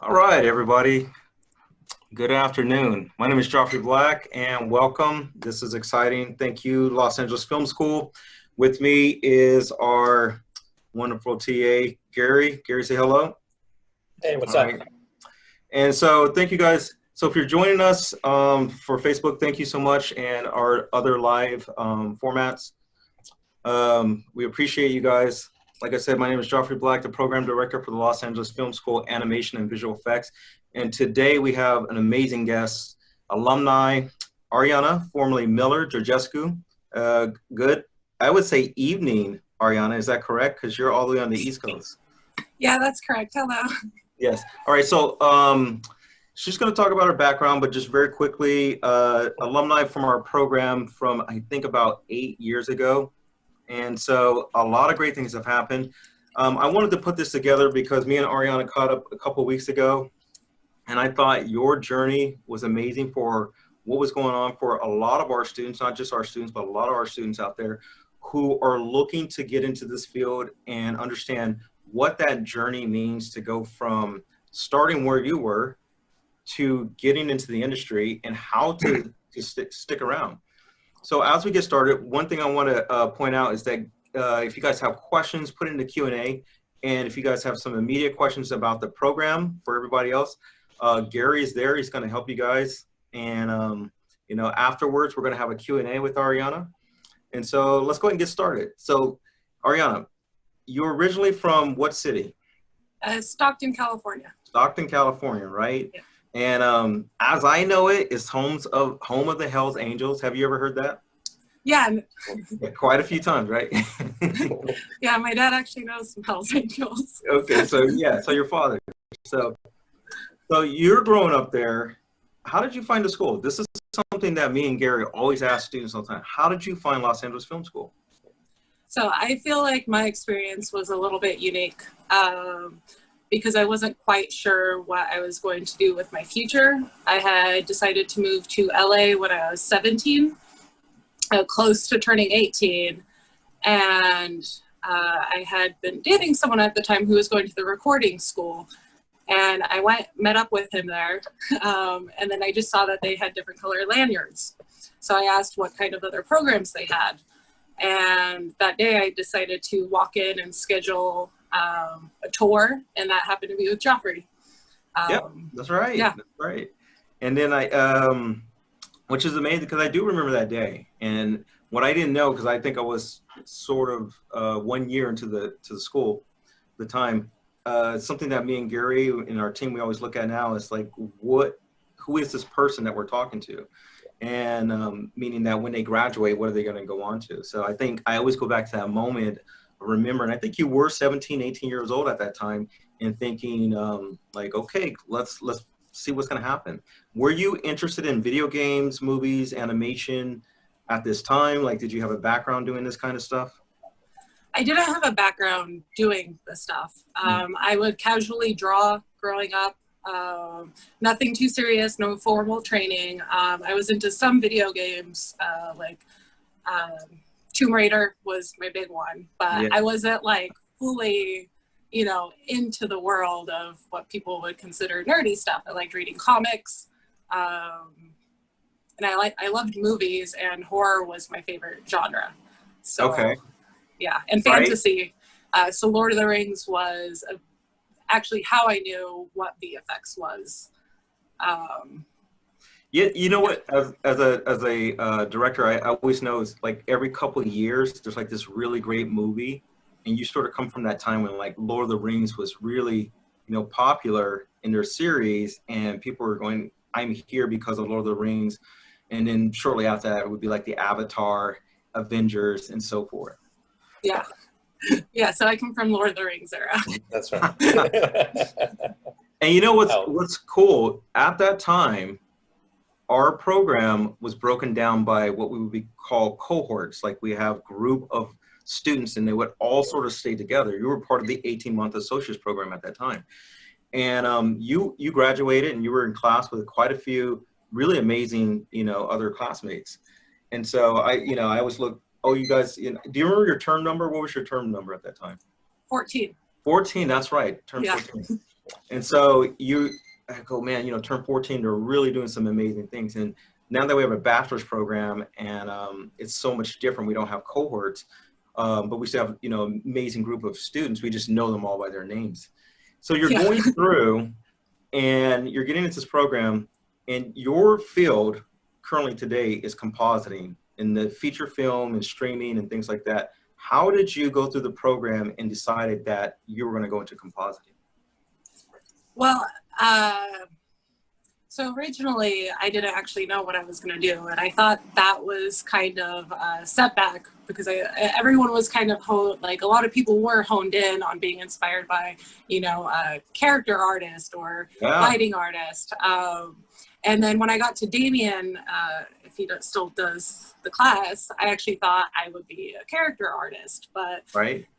All right, everybody. Good afternoon. My name is Joffrey Black, and welcome. This is exciting. Thank you, Los Angeles Film School. With me is our wonderful TA, Gary. Gary, say hello. Hey, what's All up? right. And so thank you guys. So if you're joining us for Facebook, thank you so much, and our other live formats. We appreciate you guys. Like I said, my name is Joffrey Black, the program director for the Los Angeles Film School Animation and Visual Effects. And today we have an amazing guest, alumni Ariana, formerly Miller, Georgescu. Good, I would say evening, Ariana. Is that correct? Because you're all the way on the East Coast. Yeah, that's correct. Hello. Yes. All right. So she's going to talk about her background, but just very quickly, alumni from our program from I think about 8 years ago. And so a lot of great things have happened. I wanted to put this together because me and Ariana caught up a couple of weeks ago, and I thought your journey was amazing for what was going on for a lot of our students, not just our students, but a lot of our students out there who are looking to get into this field and understand what that journey means to go from starting where you were to getting into the industry and how to stick around. So as we get started, one thing I want to point out is that if you guys have questions, put it in the Q&A. And if you guys have some immediate questions about the program for everybody else, Gary is there. He's going to help you guys. And, you know, afterwards, we're going to have a Q&A with Ariana. And so let's go ahead and get started. So, Ariana, you're originally from what city? Stockton, California. Stockton, California, right? Yeah. And as I know it, it's home of the Hells Angels. Have you ever heard that? Yeah. Yeah, quite a few times, right? Yeah, my dad actually knows some Hells Angels. Okay, so yeah, so your father. So you're growing up there. How did you find the school? This is something that me and Gary always ask students all the time. How did you find Los Angeles Film School? So I feel like my experience was a little bit unique because I wasn't quite sure what I was going to do with my future. I had decided to move to LA when I was 17, close to turning 18. And I had been dating someone at the time who was going to the recording school. And I met up with him there. And then I just saw that they had different color lanyards. So I asked what kind of other programs they had. And that day I decided to walk in and schedule a tour, and that happened to be with Joffrey. Yeah, that's right. Yeah. That's right. And then which is amazing because I do remember that day. And what I didn't know, because I think I was sort of 1 year into the school, the time, something that me and Gary and our team, we always look at now is like, who is this person that we're talking to? And meaning that when they graduate, what are they going to go on to? So I think I always go back to that moment, remember, and I think you were 17, 18 years old at that time and thinking like, okay, let's see what's going to happen. Were you interested in video games, movies, animation at this time? Like, did you have a background doing this kind of stuff? I didn't have a background doing this stuff. I would casually draw growing up. Nothing too serious, no formal training. I was into some video games, like Tomb Raider was my big one, but yeah. I wasn't like fully, you know, into the world of what people would consider nerdy stuff. I liked reading comics, and I loved movies, and horror was my favorite genre. So, okay. Yeah, and fantasy. Right. So Lord of the Rings was actually how I knew what VFX was. Yeah, you know what? As a director, I always know it's like every couple of years there's like this really great movie, and you sort of come from that time when like Lord of the Rings was really, you know, popular in their series, and people were going, "I'm here because of Lord of the Rings," and then shortly after that it would be like the Avatar, Avengers, and so forth. Yeah. Yeah, so I come from Lord of the Rings era. That's right. And you know what's cool? At that time, our program was broken down by what we would call cohorts. Like we have group of students and they would all sort of stay together. You were part of the 18-month associates program at that time. And you graduated and you were in class with quite a few really amazing, you know, other classmates. And so I always look, oh, you guys, you know, do you remember your term number? What was your term number at that time? 14. 14, that's right, term yeah. 14. And so I go, man, you know, turn 14, they're really doing some amazing things. And now that we have a bachelor's program and it's so much different, we don't have cohorts, but we still have, you know, amazing group of students. We just know them all by their names. So you're going through and you're getting into this program, and your field currently today is compositing in the feature film and streaming and things like that. How did you go through the program and decided that you were going to go into compositing? Well, so originally I didn't actually know what I was going to do, and I thought that was kind of a setback because everyone was kind of like a lot of people were honed in on being inspired by, you know, a character artist or lighting artist. And then when I got to Damien, if he still does the class, I actually thought I would be a character artist. But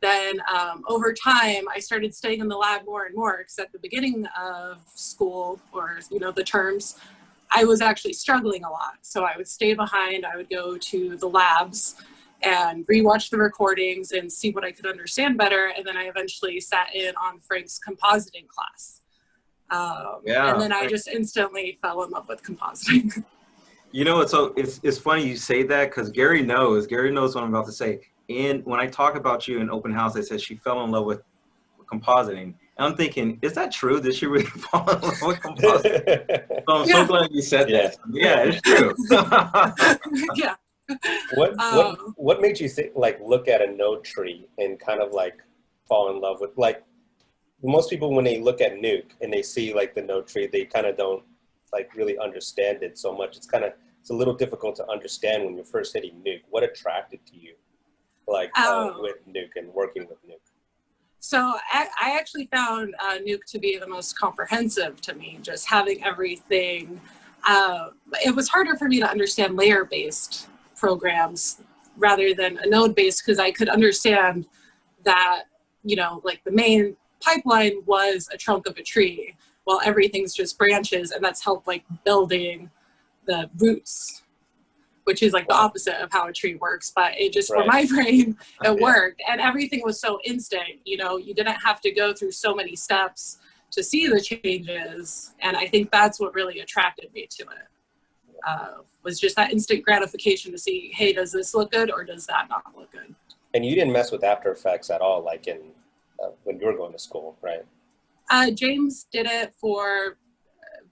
then over time, I started staying in the lab more and more, because at the beginning of school, or, you know, the terms, I was actually struggling a lot. So I would stay behind, I would go to the labs and rewatch the recordings and see what I could understand better. And then I eventually sat in on Frank's compositing class. And then I just instantly fell in love with compositing. You know, it's funny you say that, because Gary knows what I'm about to say. And when I talk about you in open house, I said she fell in love with compositing. And I'm thinking, is that true? Did she really fall in love with compositing? So I'm so glad you said that. Yeah, it's true. Yeah. What made you think, like, look at a node tree and kind of like fall in love with, like, most people when they look at Nuke and they see like the node tree, they kind of don't like really understand it so much. It's a little difficult to understand when you're first hitting Nuke. What attracted to you, like with Nuke and working with Nuke? So I actually found Nuke to be the most comprehensive to me, just having everything. It was harder for me to understand layer-based programs rather than a node-based, because I could understand that, you know, like the main pipeline was a trunk of a tree, while everything's just branches, and that's helped like building the roots, which is like the opposite of how a tree works. But it just, for my brain, it worked, and everything was so instant. You know, you didn't have to go through so many steps to see the changes, and I think that's what really attracted me to it. Was just that instant gratification to see, hey, does this look good or does that not look good? And you didn't mess with After Effects at all, like in when you were going to school, right? James did it for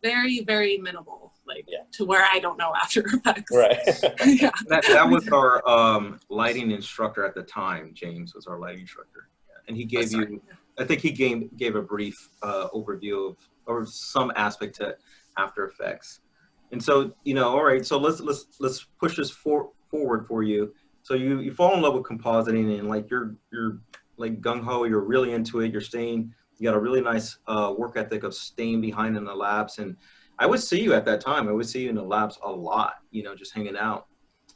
very, very minimal, like to where I don't know After Effects. Right. Yeah. That was our lighting instructor at the time. James was our lighting instructor, and he gave I think he gave a brief overview of or some aspect to After Effects. And so, you know, all right, so let's push this forward for you. So you fall in love with compositing, and like you're like gung-ho, you're really into it, you got a really nice work ethic of staying behind in the labs. And I would see you at that time, I would see you in the labs a lot, you know, just hanging out.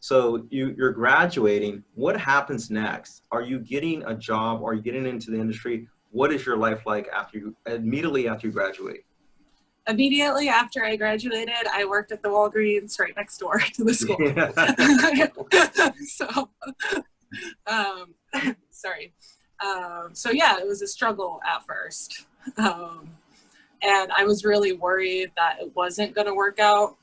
So you're graduating. What happens next? Are you getting a job? Are you getting into the industry? What is your life like immediately after you graduate? Immediately after I graduated, I worked at the Walgreens right next door to the school. So yeah, it was a struggle at first. And I was really worried that it wasn't going to work out.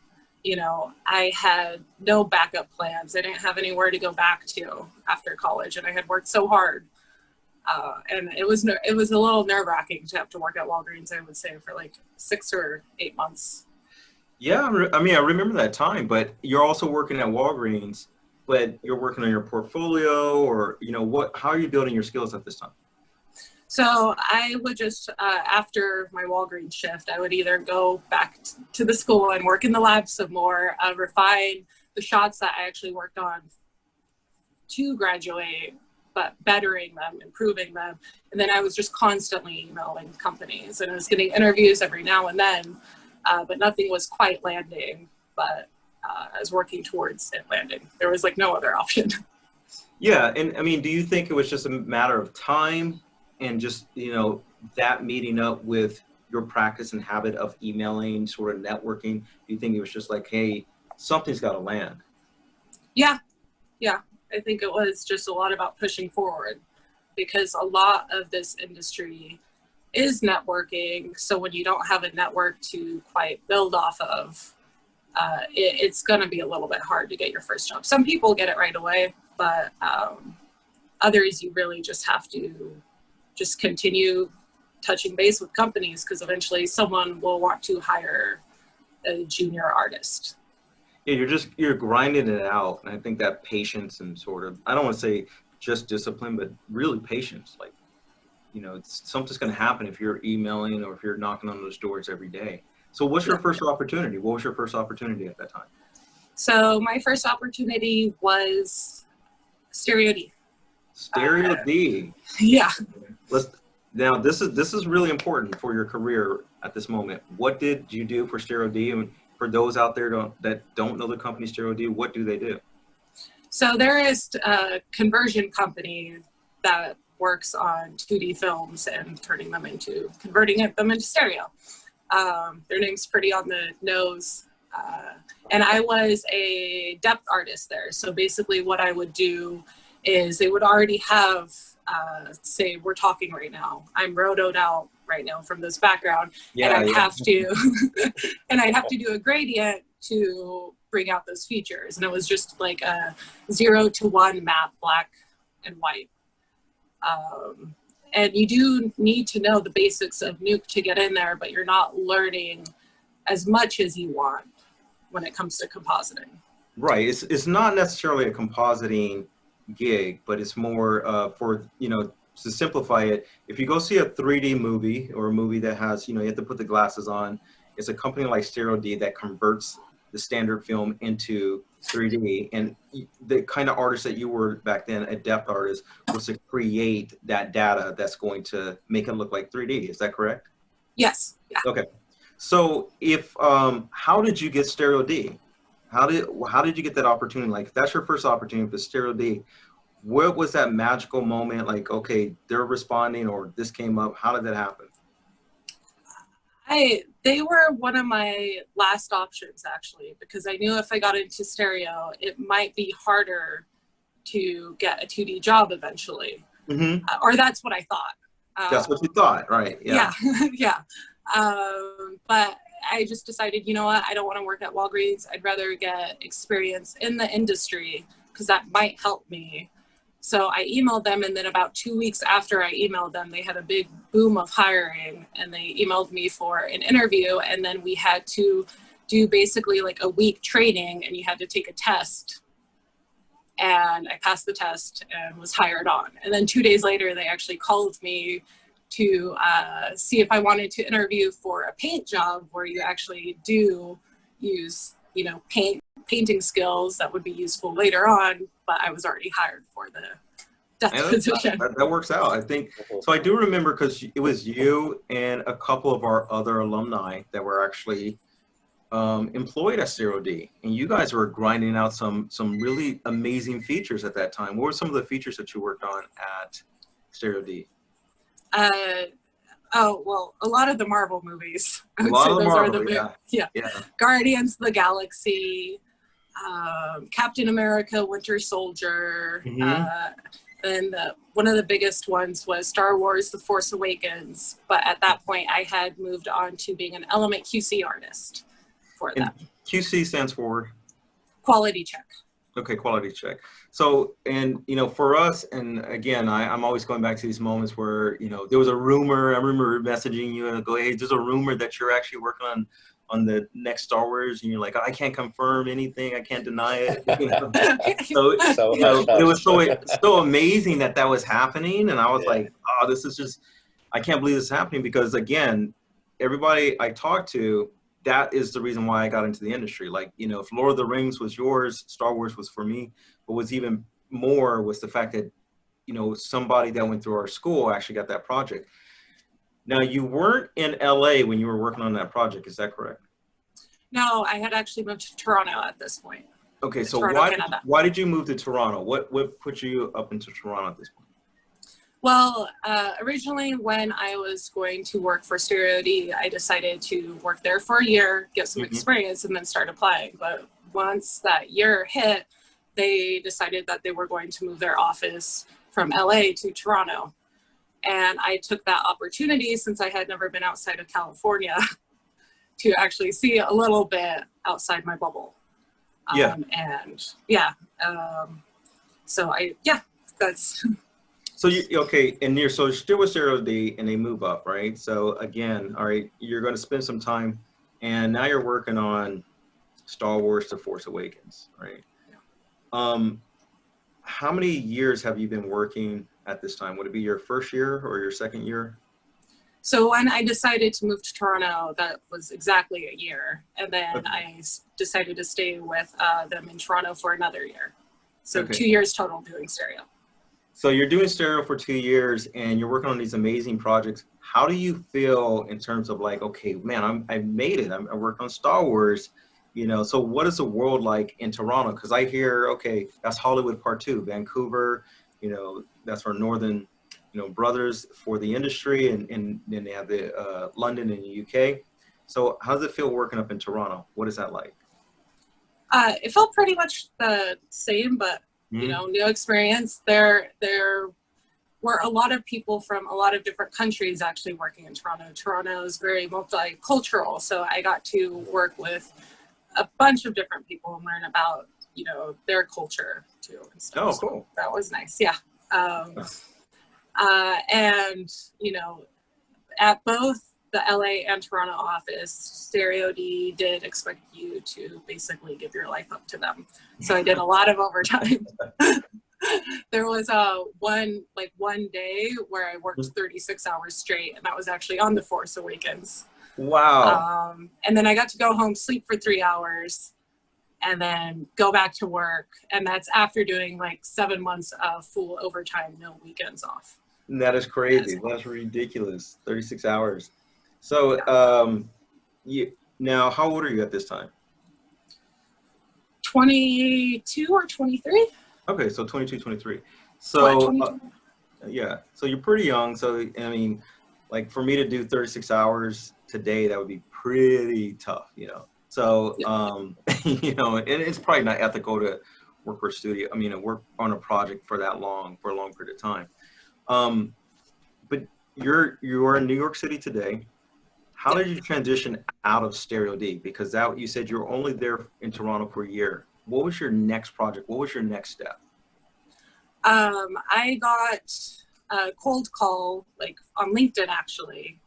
You know, I had no backup plans. I didn't have anywhere to go back to after college, and I had worked so hard. And it was a little nerve-wracking to have to work at Walgreens, I would say, for like 6 or 8 months. Yeah, I mean, I remember that time, but you're also working at Walgreens, but you're working on your portfolio, or, you know, how are you building your skills at this time? So I would just, after my Walgreens shift, I would either go back to the school and work in the lab some more, refine the shots that I actually worked on to graduate, but bettering them, improving them. And then I was just constantly emailing companies, and I was getting interviews every now and then, but nothing was quite landing. But I was working towards it landing. There was like no other option. Yeah, and I mean, do you think it was just a matter of time and just, you know, that meeting up with your practice and habit of emailing, sort of networking? Do you think it was just like, hey, something's got to land? Yeah. I think it was just a lot about pushing forward, because a lot of this industry is networking. So when you don't have a network to quite build off of, it's going to be a little bit hard to get your first job. Some people get it right away, but others you really just have to just continue touching base with companies, because eventually someone will want to hire a junior artist. Yeah, you're grinding it out, and I think that patience and sort of, I don't want to say just discipline, but really patience. Like, you know, something's going to happen if you're emailing or if you're knocking on those doors every day. So what's your first opportunity? What was your first opportunity at that time? So my first opportunity was Stereo D. Stereo D. Yeah. Now this is really important for your career at this moment. What did you do for Stereo D? And for those out there that don't know the company Stereo D, what do they do? So there is a conversion company that works on 2D films and converting them into stereo. Their name's pretty on the nose. And I was a depth artist there. So basically what I would do is they would already have, say we're talking right now, I'm rotoed out right now from this background, and I'd have to, and I'd have to do a gradient to bring out those features. And it was just like a 0 to 1 map, black and white. And you do need to know the basics of Nuke to get in there, but you're not learning as much as you want when it comes to compositing. Right. It's not necessarily a compositing gig, but it's more for, you know, to simplify it, if you go see a 3D movie or a movie that has, you know, you have to put the glasses on, it's a company like Stereo D that converts the standard film into 3D. And the kind of artist that you were back then, a depth artist, was to create that data that's going to make it look like 3D. Is that correct? Yes. Yeah. Okay. So if, how did you get Stereo D? How did you get that opportunity? Like, if that's your first opportunity for Stereo D, what was that magical moment? Like, okay, they're responding, or this came up. How did that happen? They were one of my last options, actually, because I knew if I got into stereo, it might be harder to get a 2D job eventually. Mm-hmm. Or that's what I thought. That's what you thought, right? Yeah. Yeah. But I just decided, you know what, I don't want to work at Walgreens. I'd rather get experience in the industry, because that might help me. So I emailed them, and then about 2 weeks after I emailed them, they had a big boom of hiring, and they emailed me for an interview, and then we had to do basically like a week training, and you had to take a test. And I passed the test and was hired on. And then 2 days later, they actually called me to see if I wanted to interview for a paint job where you actually do use, you know, painting skills that would be useful later on, but I was already hired for the depth position. That works out, I think. So I do remember, because it was you and a couple of our other alumni that were actually employed at Stereo D, and you guys were grinding out some really amazing features at that time. What were some of the features that you worked on at Stereo D? Oh, well, a lot of the Marvel movies. A lot of Marvel, yeah. Guardians of the Galaxy, Captain America, Winter Soldier, and one of the biggest ones was Star Wars: The Force Awakens. But at that point, I had moved on to being an Element QC artist for that. QC stands for? Quality check. Okay, quality check. So, and, you know, for us, and again, I'm always going back to these moments where, you know, there was a rumor. I remember messaging you and go, hey, there's a rumor that you're actually working on the next Star Wars, and you're like, I can't confirm anything, I can't deny it. You know? So you know, it was so amazing that was happening, and I was like, oh, this is just, I can't believe this is happening, because again, everybody I talked to, that is the reason why I got into the industry. Like, you know, if Lord of the Rings was yours, Star Wars was for me. But what's even more was the fact that, you know, somebody that went through our school actually got that project. Now, you weren't in LA when you were working on that project, is that correct? No, I had actually moved to Toronto at this point. Okay, so why did you move to Toronto? What put you up into Toronto at this point? Well, originally when I was going to work for Stereo D, I decided to work there for a year, get some experience, and then start applying. But once that year hit, they decided that they were going to move their office from LA to Toronto. And I took that opportunity, since I had never been outside of California, to actually see a little bit outside my bubble. Yeah. And yeah, so that's. So okay, and you're still with Stereo D, and they move up, right? So again, all right, you're going to spend some time, and now you're working on Star Wars: The Force Awakens, right? Yeah. How many years have you been working at this time? Would it be your first year or your second year? So when I decided to move to Toronto, that was exactly a year. And then Okay. I decided to stay with them in Toronto for another year. So Okay. 2 years total doing stereo. So you're doing stereo for 2 years and you're working on these amazing projects. How do you feel in terms of like, okay, man, I made it. I worked on Star Wars, so what is the world like in Toronto? Because I hear, okay, that's Hollywood Part 2, Vancouver, that's our northern, brothers for the industry, and then they have the London and the UK. So how does it feel working up in Toronto? What is that like? It felt pretty much the same, but new experience. There were a lot of people from a lot of different countries actually working in Toronto. Toronto is very multicultural, so I got to work with a bunch of different people and learn about their culture too and stuff. Oh, cool. So that was nice. Yeah. And at both the LA and Toronto office, Stereo D did expect you to basically give your life up to them. So I did a lot of overtime. There was one day where I worked 36 hours straight, and that was actually on The Force Awakens. Wow. And then I got to go home, sleep for 3 hours, and then go back to work. And that's after doing like 7 months of full overtime, no weekends off. That is crazy. That's ridiculous. 36 hours. So now how old are you at this time? 22 or 23. Okay, so 22, 23. So yeah, so you're pretty young. So I mean, like for me to do 36 hours today, that would be pretty tough, So and it's probably not ethical to work for a studio. I mean, work on a project for a long period of time. But you are in New York City today. How did you transition out of Stereo D? Because you said you were only there in Toronto for a year. What was your next project? What was your next step? I got a cold call, like on LinkedIn actually,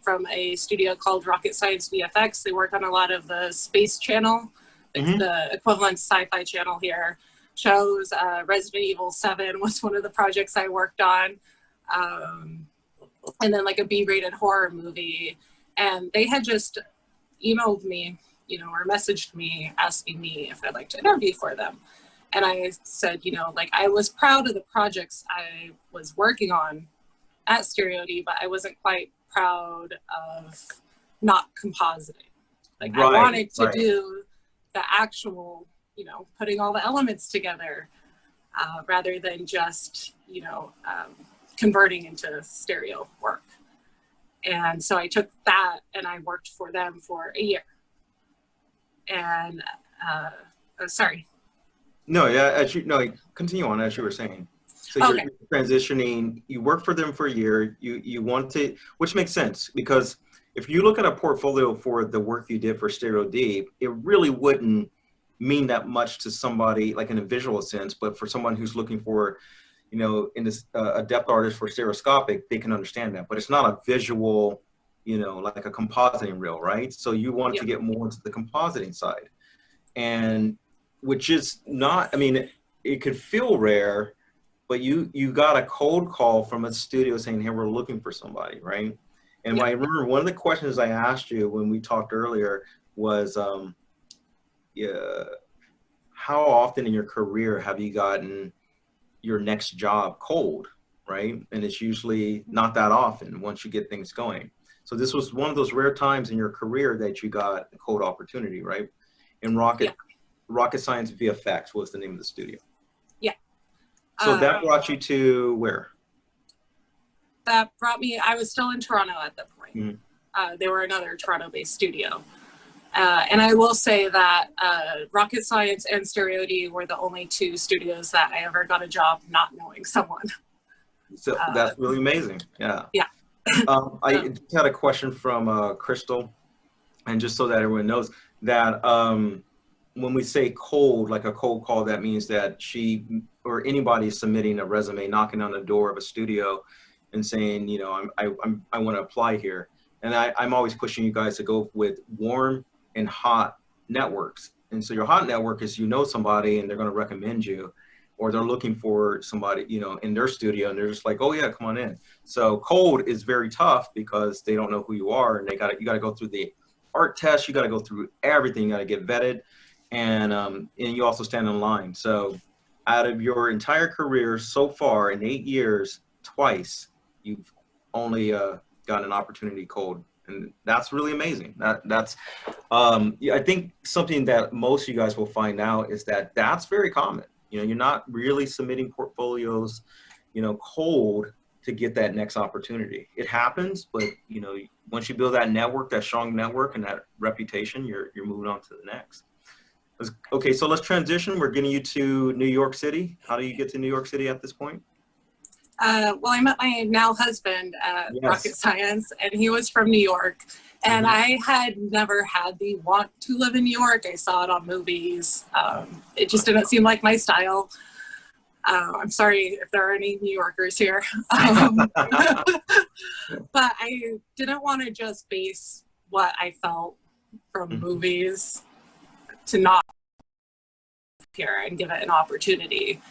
from a studio called Rocket Science VFX. They work on a lot of the Space Channel, the equivalent sci-fi channel here. Shows Resident Evil 7 was one of the projects I worked on. And then like a B-rated horror movie. And they had just emailed me, or messaged me asking me if I'd like to interview for them. And I said, I was proud of the projects I was working on at Stereo D, but I wasn't quite proud of not compositing. Like I wanted to do the actual, putting all the elements together rather than just, converting into stereo work. And so I took that and I worked for them for a year. And sorry. No, yeah, continue on as you were saying. So you're transitioning, you worked for them for a year, you want to, which makes sense, because if you look at a portfolio for the work you did for Stereo D, it really wouldn't mean that much to somebody like in a visual sense, but for someone who's looking for, in this a depth artist for stereoscopic, they can understand that, but it's not a visual, like a compositing reel, right? So you want to get more into the compositing side, and which is not, I mean, it could feel rare, but you got a cold call from a studio saying, hey, we're looking for somebody, right? And I remember one of the questions I asked you when we talked earlier was, how often in your career have you gotten your next job cold, right? And it's usually not that often once you get things going. So this was one of those rare times in your career that you got a cold opportunity, right? In Rocket Science VFX was the name of the studio. Yeah. So that brought you to where? That brought me, I was still in Toronto at that point. They were another Toronto-based studio. And I will say that Rocket Science and Stereo D were the only two studios that I ever got a job not knowing someone. So that's really amazing. Yeah. Yeah. I had a question from Crystal, and just so that everyone knows that when we say cold, like a cold call, that means that she or anybody submitting a resume, knocking on the door of a studio and saying, you know, I want to apply here. And I'm always pushing you guys to go with warm and hot networks. And so your hot network is, you know, somebody and they're going to recommend you, or they're looking for somebody, you know, in their studio, and they're just like, oh yeah, come on in. So cold is very tough because they don't know who you are, and you got to go through the art test, you got to go through everything, you got to get vetted, and you also stand in line. So out of your entire career so far in 8 years, twice you've only gotten an opportunity cold, and that's really amazing. That's I think something that most of you guys will find out is that that's very common. You know, you're not really submitting portfolios, you know, cold to get that next opportunity. It happens, but you know, once you build that network, that strong network and that reputation, you're moving on to the next. Okay, so let's transition. We're getting you to New York City. How do you get to New York City at this point? Well, I met my now husband at Rocket Science, and he was from New York. And I had never had the want to live in New York. I saw it on movies. It just didn't seem like my style. I'm sorry if there are any New Yorkers here. But I didn't want to just base what I felt from movies to not here and give it an opportunity.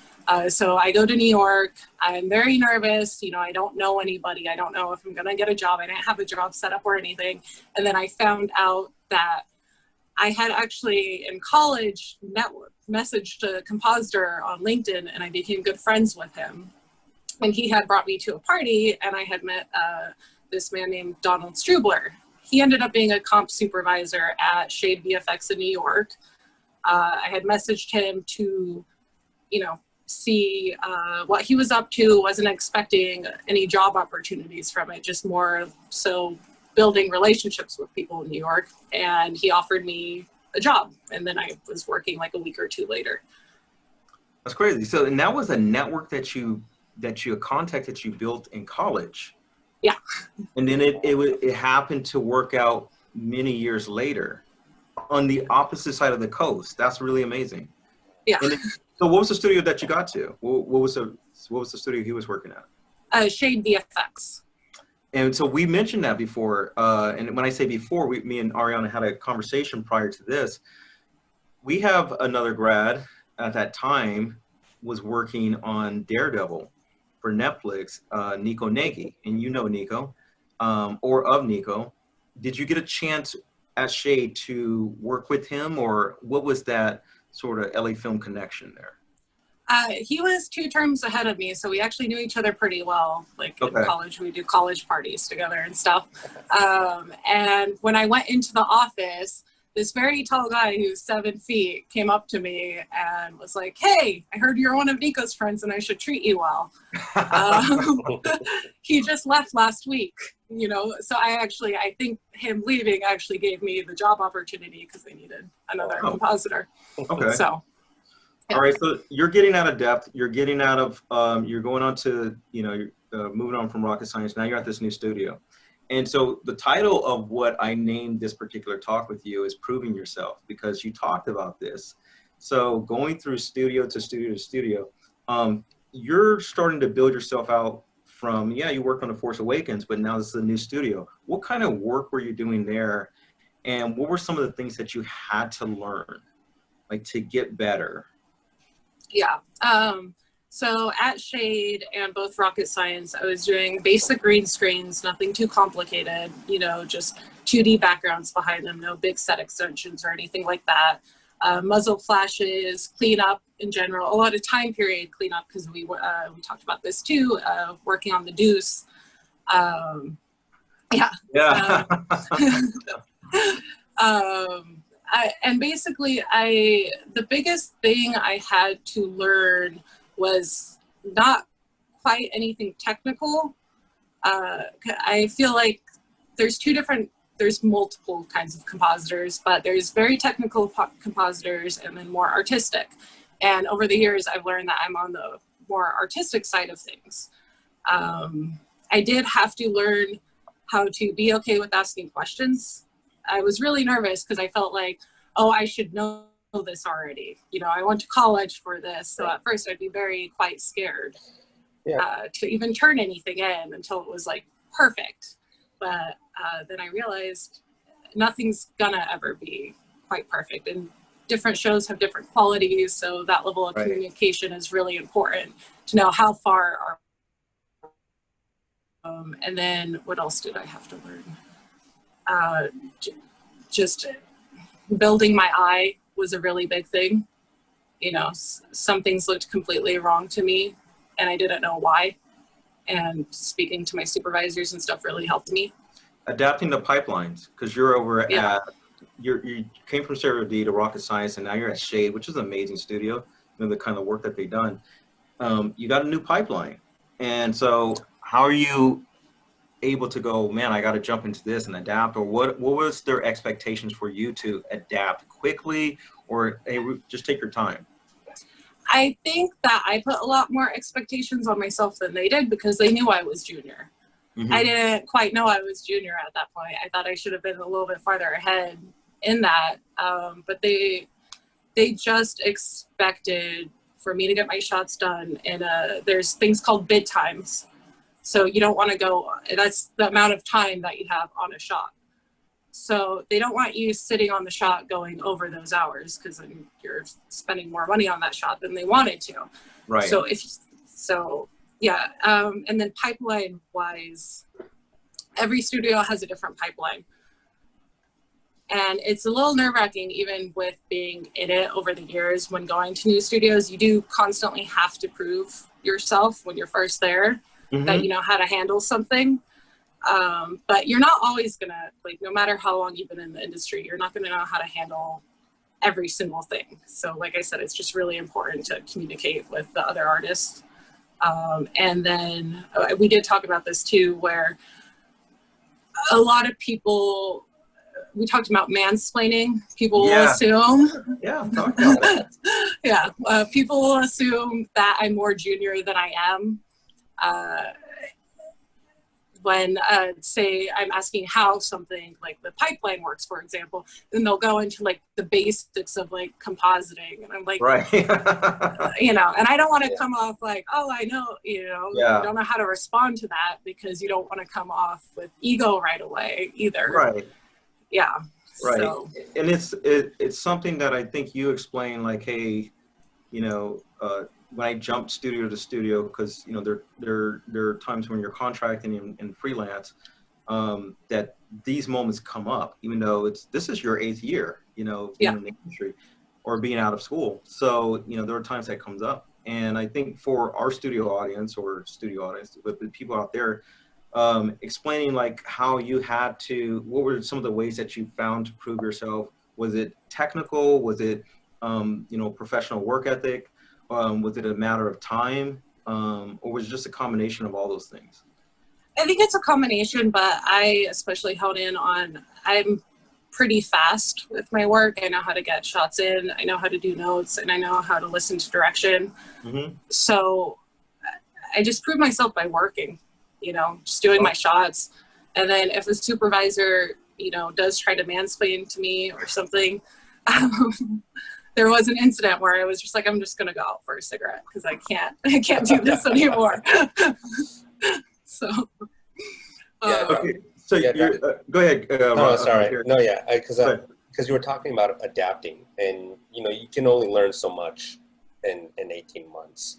So I go to New York. I'm very nervous. You know, I don't know anybody. I don't know if I'm going to get a job. I didn't have a job set up or anything. And then I found out that I had actually in college messaged a compositor on LinkedIn, and I became good friends with him. And he had brought me to a party, and I had met this man named Donald Strubler. He ended up being a comp supervisor at Shade VFX in New York. I had messaged him to, you know, see what he was up to. Wasn't expecting any job opportunities from it, just more so building relationships with people in New York. And he offered me a job, and then I was working like a week or two later. That's crazy. So, and that was a network that you a contact that you built in college. Yeah. And then it happened to work out many years later on the opposite side of the coast. That's really amazing. Yeah. So what was the studio that you got to? What was the studio he was working at? Shade VFX. And so we mentioned that before. And when I say before, me and Ariana had a conversation prior to this. We have another grad at that time was working on Daredevil for Netflix, Nico Nagy. And you know Nico, or of Nico. Did you get a chance at Shade to work with him, or what was that sort of LA Film connection there? He was 2 terms ahead of me, so we actually knew each other pretty well. Like in college, we do college parties together and stuff. And when I went into the office, this very tall guy who's 7 feet came up to me and was like, "Hey, I heard you're one of Nico's friends and I should treat you well." He just left last week, you know, so I think him leaving actually gave me the job opportunity because they needed another compositor. Okay. So. Yeah. All right, so you're getting out of depth. You're getting out of, you're going on to, you know, moving on from Rocket Science. Now you're at this new studio. And so the title of what I named this particular talk with you is Proving Yourself, because you talked about this. So going through studio to studio to studio, you're starting to build yourself out from, yeah, you worked on The Force Awakens, but now this is a new studio. What kind of work were you doing there? And what were some of the things that you had to learn, like to get better? Yeah. So at Shade and both Rocket Science, I was doing basic green screens, nothing too complicated, you know, just 2D backgrounds behind them, no big set extensions or anything like that. Muzzle flashes, cleanup in general, a lot of time period cleanup, because we talked about this too, working on the Deuce. Yeah. Yeah. And basically, the biggest thing I had to learn was not quite anything technical. I feel like there's multiple kinds of compositors, but there's very technical compositors and then more artistic. And over the years, I've learned that I'm on the more artistic side of things. I did have to learn how to be okay with asking questions. I was really nervous because I felt like, oh, I should know this already. You know, I went to college for this. So at first I'd be quite scared to even turn anything in until it was like perfect. But then I realized nothing's gonna ever be quite perfect, and different shows have different qualities. So that level of communication is really important to know how far are. And then what else did I have to learn? Just building my eye was a really big thing. You know, some things looked completely wrong to me and I didn't know why. And speaking to my supervisors and stuff really helped me. Adapting the pipelines, because you're over at, you came from Stereo D to Rocket Science, and now you're at Shade, which is an amazing studio, you know, the kind of work that they've done. You got a new pipeline. And so how are you able to go, man, I got to jump into this and adapt? Or what was their expectations for you to adapt quickly, or hey, just take your time? I think that I put a lot more expectations on myself than they did, because they knew I was junior. I didn't quite know I was junior at that point. I thought I should have been a little bit farther ahead in that. But they just expected for me to get my shots done. And there's things called bid times. So you don't want to go, that's the amount of time that you have on a shot. So they don't want you sitting on the shot going over those hours, because then you're spending more money on that shot than they wanted to. Right. So yeah. And then pipeline wise, every studio has a different pipeline. And it's a little nerve-wracking, even with being in it over the years. When going to new studios, you do constantly have to prove yourself when you're first there, that you know how to handle something. But you're not always gonna, like, no matter how long you've been in the industry, you're not gonna know how to handle every single thing. So like I said, it's just really important to communicate with the other artists. And then we did talk about this too, where a lot of people, we talked about mansplaining. People will assume. Talk about it. People will assume that I'm more junior than I am. When say I'm asking how something like the pipeline works, for example, then they'll go into like the basics of like compositing, and I'm like, you know, and I don't want to come off like, oh, I know, you know, I don't know how to respond to that, because you don't want to come off with ego right away either. Right. So. And it's something that I think you explain, like, hey, you know, when I jump studio to studio, because, you know, there are times when you're contracting and freelance, that these moments come up, even though this is your 8th year, you know, in the industry or being out of school. So, you know, there are times that comes up. And I think for our studio audience, but the people out there, explaining like how you had to, what were some of the ways that you found to prove yourself? Was it technical? Was it, you know, professional work ethic? Was it a matter of time, or was it just a combination of all those things? I think it's a combination, but I especially hone in on, I'm pretty fast with my work. I know how to get shots in, I know how to do notes, and I know how to listen to direction. So I just prove myself by working, you know, just doing my shots. And then if a supervisor, you know, does try to mansplain to me or something, there was an incident where I was just like, I'm just going to go out for a cigarette, because I can't do this anymore. So, okay. So go ahead. No, sorry. No, because you were talking about adapting, and, you know, you can only learn so much in 18 months.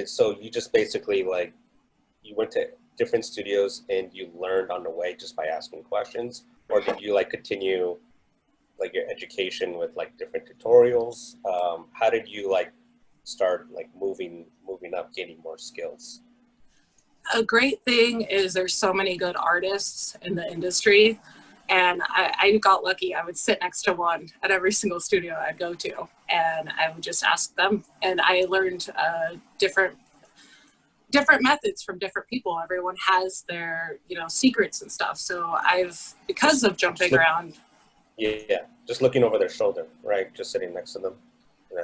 So you just basically, like, you went to different studios and you learned on the way just by asking questions, or did you like continue like your education with like different tutorials? How did you like start like moving up, gaining more skills? A great thing is there's so many good artists in the industry, and I got lucky. I would sit next to one at every single studio I'd go to, and I would just ask them, and I learned different methods from different people. Everyone has their, you know, secrets and stuff. So because of jumping around. Yeah, just looking over their shoulder, right? Just sitting next to them.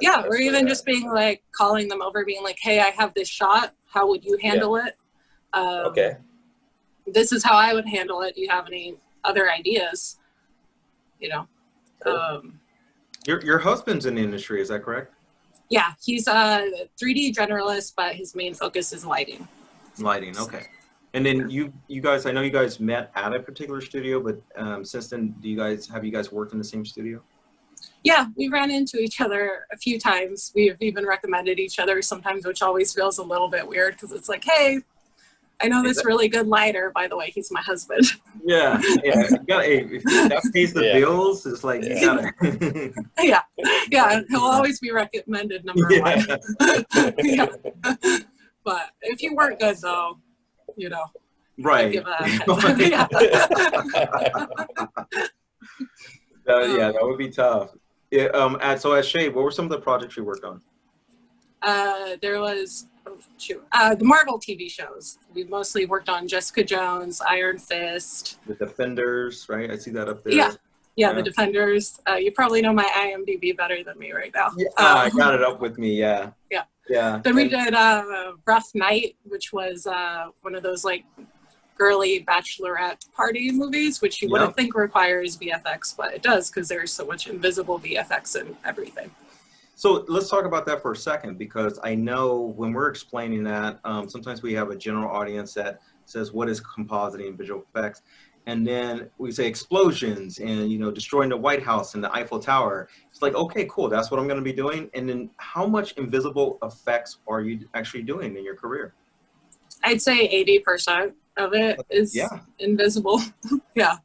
Yeah, or even just being like, calling them over, being like, hey, I have this shot. How would you handle it? Okay. This is how I would handle it. Do you have any other ideas? You know, Cool. Your husband's in the industry, is that correct? Yeah, he's a 3D generalist, but his main focus is lighting. Lighting, okay. And then you guys, I know you guys met at a particular studio, but since then, have you guys worked in the same studio? Yeah, we ran into each other a few times. We've even recommended each other sometimes, which always feels a little bit weird because it's like, hey, I know this really good lighter. By the way, he's my husband. Yeah, yeah. If that pays the bills, it's like you gotta. yeah. He'll always be recommended number one. Yeah. But if you weren't good, though, you know. Right. Give a yeah, that would be tough. Yeah, so at Shade, what were some of the projects you worked on? There was the Marvel TV shows. We mostly worked on Jessica Jones, Iron Fist. The Defenders, right? I see that up there. Yeah, the Defenders. You probably know my IMDb better than me right now. Yeah, I got it up with me, yeah. Yeah. Then we did Rough Night, which was one of those like girly bachelorette party movies, which you wouldn't think requires VFX, but it does because there's so much invisible VFX in everything. So let's talk about that for a second, because I know when we're explaining that, sometimes we have a general audience that says, what is compositing and visual effects? And then we say explosions and, you know, destroying the White House and the Eiffel Tower. It's like, okay, cool, that's what I'm going to be doing. And then how much invisible effects are you actually doing in your career? I'd say 80% of it is invisible. Yeah.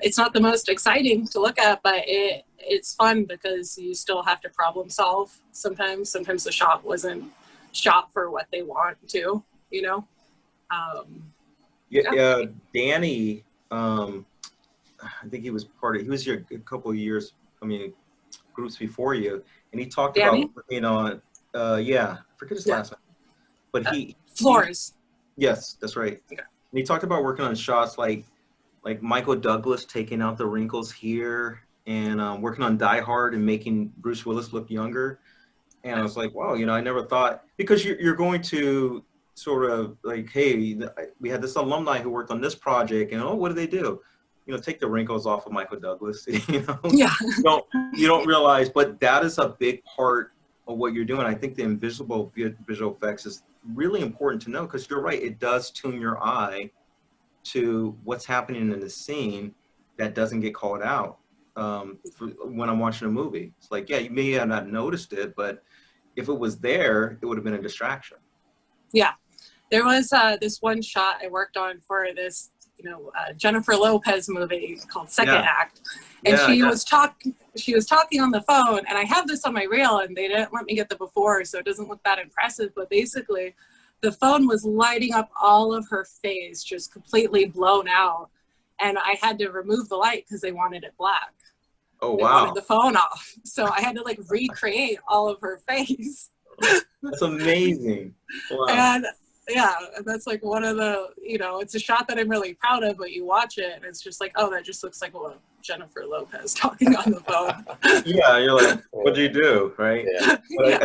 It's not the most exciting to look at, but it's fun because you still have to problem solve sometimes. Sometimes the shot wasn't shot for what they want to, you know? Danny, I think he was here a couple of years, groups before you, and he talked about, you know, I forget his last name, but Flores. Yes, that's right. Okay. And he talked about working on shots like Michael Douglas taking out the wrinkles here, and working on Die Hard and making Bruce Willis look younger. And I was like, wow, you know, I never thought, because you're going to sort of like, hey, we had this alumni who worked on this project, and what do they do? You know, take the wrinkles off of Michael Douglas. You know, you don't realize, but that is a big part of what you're doing. I think the invisible visual effects is really important to know, because you're right, it does tune your eye to what's happening in the scene that doesn't get called out when I'm watching a movie. It's like, yeah, you may have not noticed it, but if it was there, it would have been a distraction. Yeah. There was this one shot I worked on for this, you know, Jennifer Lopez movie called Second Act. And she was talking on the phone, and I have this on my reel, and they didn't let me get the before, so it doesn't look that impressive, but basically the phone was lighting up all of her face, just completely blown out. And I had to remove the light because they wanted it black. Oh, they wanted the phone off. So I had to like recreate all of her face. That's amazing. Wow. And yeah, and that's like one of the, you know, it's a shot that I'm really proud of, but you watch it and it's just like, oh, that just looks like Jennifer Lopez talking on the phone. Yeah, you're like, what'd you do, right? Yeah. But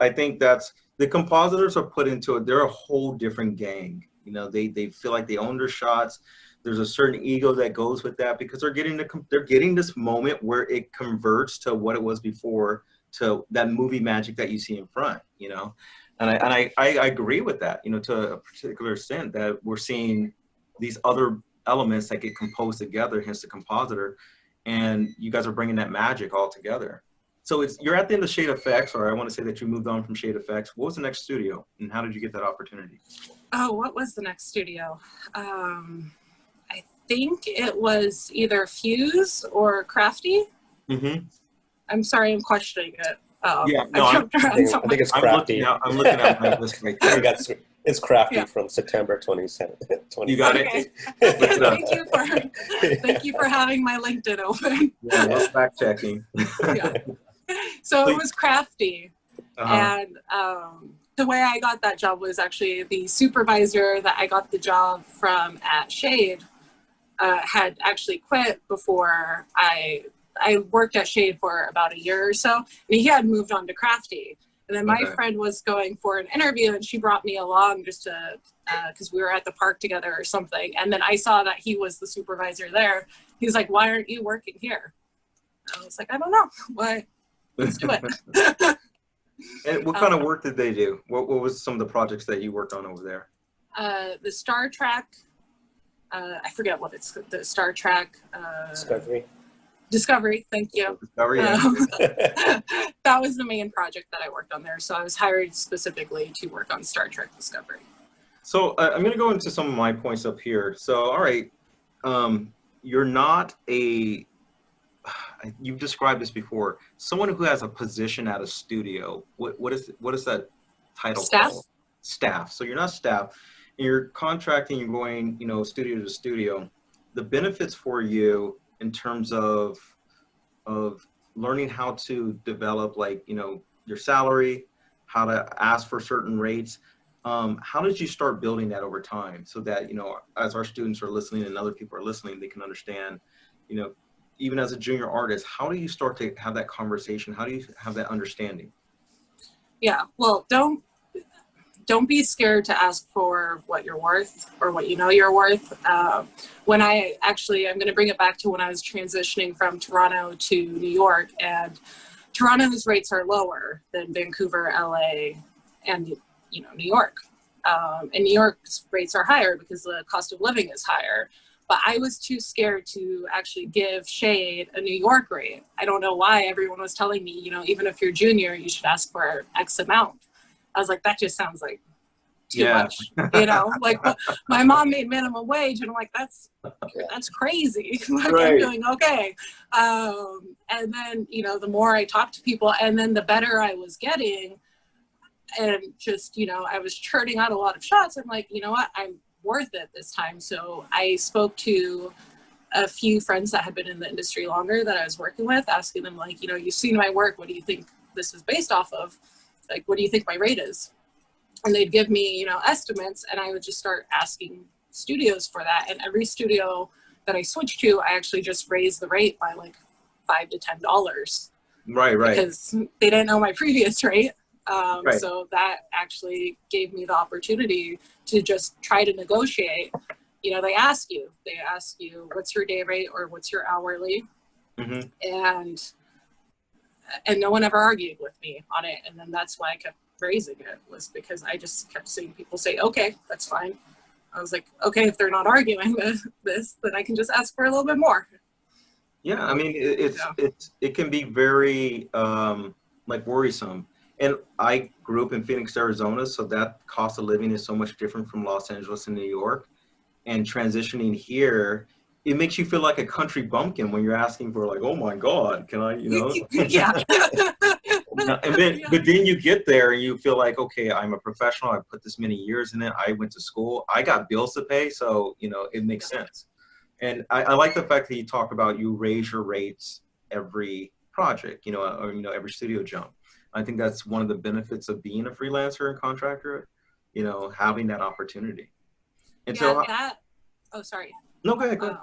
I think that's, the compositors are put into it. They're a whole different gang. You know, they feel like they own their shots. There's a certain ego that goes with that, because they're getting this moment where it converts to what it was before, to that movie magic that you see in front, you know? And I agree with that, you know, to a particular extent, that we're seeing these other elements that get composed together, hence the compositor, and you guys are bringing that magic all together. So you're at the end of Shade Effects, or I want to say that you moved on from Shade Effects. What was the next studio, and how did you get that opportunity? Oh, what was the next studio? I think it was either Fuse or Crafty. Mm-hmm. I'm sorry, I'm questioning it. Yeah, no, I think it's Crafty. I'm looking at my list right there. It's Crafty from September 27th. You got it? Okay. Thank you for having my LinkedIn open. Yeah, fact checking. Yeah. So it was Crafty. And the way I got that job was actually the supervisor that I got the job from at Shade had actually quit before I worked at Shade for about a year or so, and he had moved on to Crafty. And then my friend was going for an interview, and she brought me along just to, because we were at the park together or something. And then I saw that he was the supervisor there. He was like, "Why aren't you working here?" And I was like, "I don't know. Why? Let's do it." And what kind of work did they do? What was some of the projects that you worked on over there? The Star Trek, I forget what it's, the Star Trek. Discovery, thank you. Discovery, yeah. That was the main project that I worked on there. So I was hired specifically to work on Star Trek Discovery. So I'm going to go into some of my points up here. So, all right, you're not a, you've described this before, someone who has a position at a studio. What is that title Staff? called? Staff. So you're not staff. You're contracting, you're going, you know, studio to studio. The benefits for you in terms of learning how to develop, like, you know, your salary, how to ask for certain rates. How did you start building that over time so that, you know, as our students are listening and other people are listening, they can understand, you know, even as a junior artist, how do you start to have that conversation? How do you have that understanding? Yeah, well, don't be scared to ask for what you're worth or what you know you're worth. When I'm going to bring it back to when I was transitioning from Toronto to New York, and Toronto's rates are lower than Vancouver, LA, and, you know, New York. And New York's rates are higher because the cost of living is higher. But I was too scared to actually give Shade a New York rate. I don't know why everyone was telling me, you know, even if you're junior, you should ask for X amount. I was like, that just sounds like too much, you know, like my mom made minimum wage and I'm like, that's crazy. Like, right. I'm doing okay. And then, you know, the more I talked to people and then the better I was getting, and just, you know, I was churning out a lot of shots. I'm like, you know what, I'm worth it this time. So I spoke to a few friends that had been in the industry longer that I was working with, asking them, like, you know, you've seen my work, what do you think this is based off of? Like, what do you think my rate is? And they'd give me, you know, estimates, and I would just start asking studios for that. And every studio that I switched to, I actually just raised the rate by like $5 to $10. Right. Because they didn't know my previous rate. Right. So that actually gave me the opportunity to just try to negotiate. You know, they ask you, what's your day rate or what's your hourly? Mm-hmm. And no one ever argued with me on it. And then that's why I kept raising it, was because I just kept seeing people say, okay, that's fine. I was like, okay, if they're not arguing this, then I can just ask for a little bit more. Yeah, I mean, it can be very like worrisome. And I grew up in Phoenix, Arizona, so that cost of living is so much different from Los Angeles and New York. And transitioning here, it makes you feel like a country bumpkin when you're asking for, like, oh my God, can I, you know? Yeah. And then, but then you get there and you feel like, okay, I'm a professional. I put this many years in it. I went to school. I got bills to pay. So, you know, it makes sense. And I like the fact that you talk about you raise your rates every project, you know, or, you know, every studio jump. I think that's one of the benefits of being a freelancer and contractor, you know, having that opportunity. And yeah, oh, sorry. No, go ahead.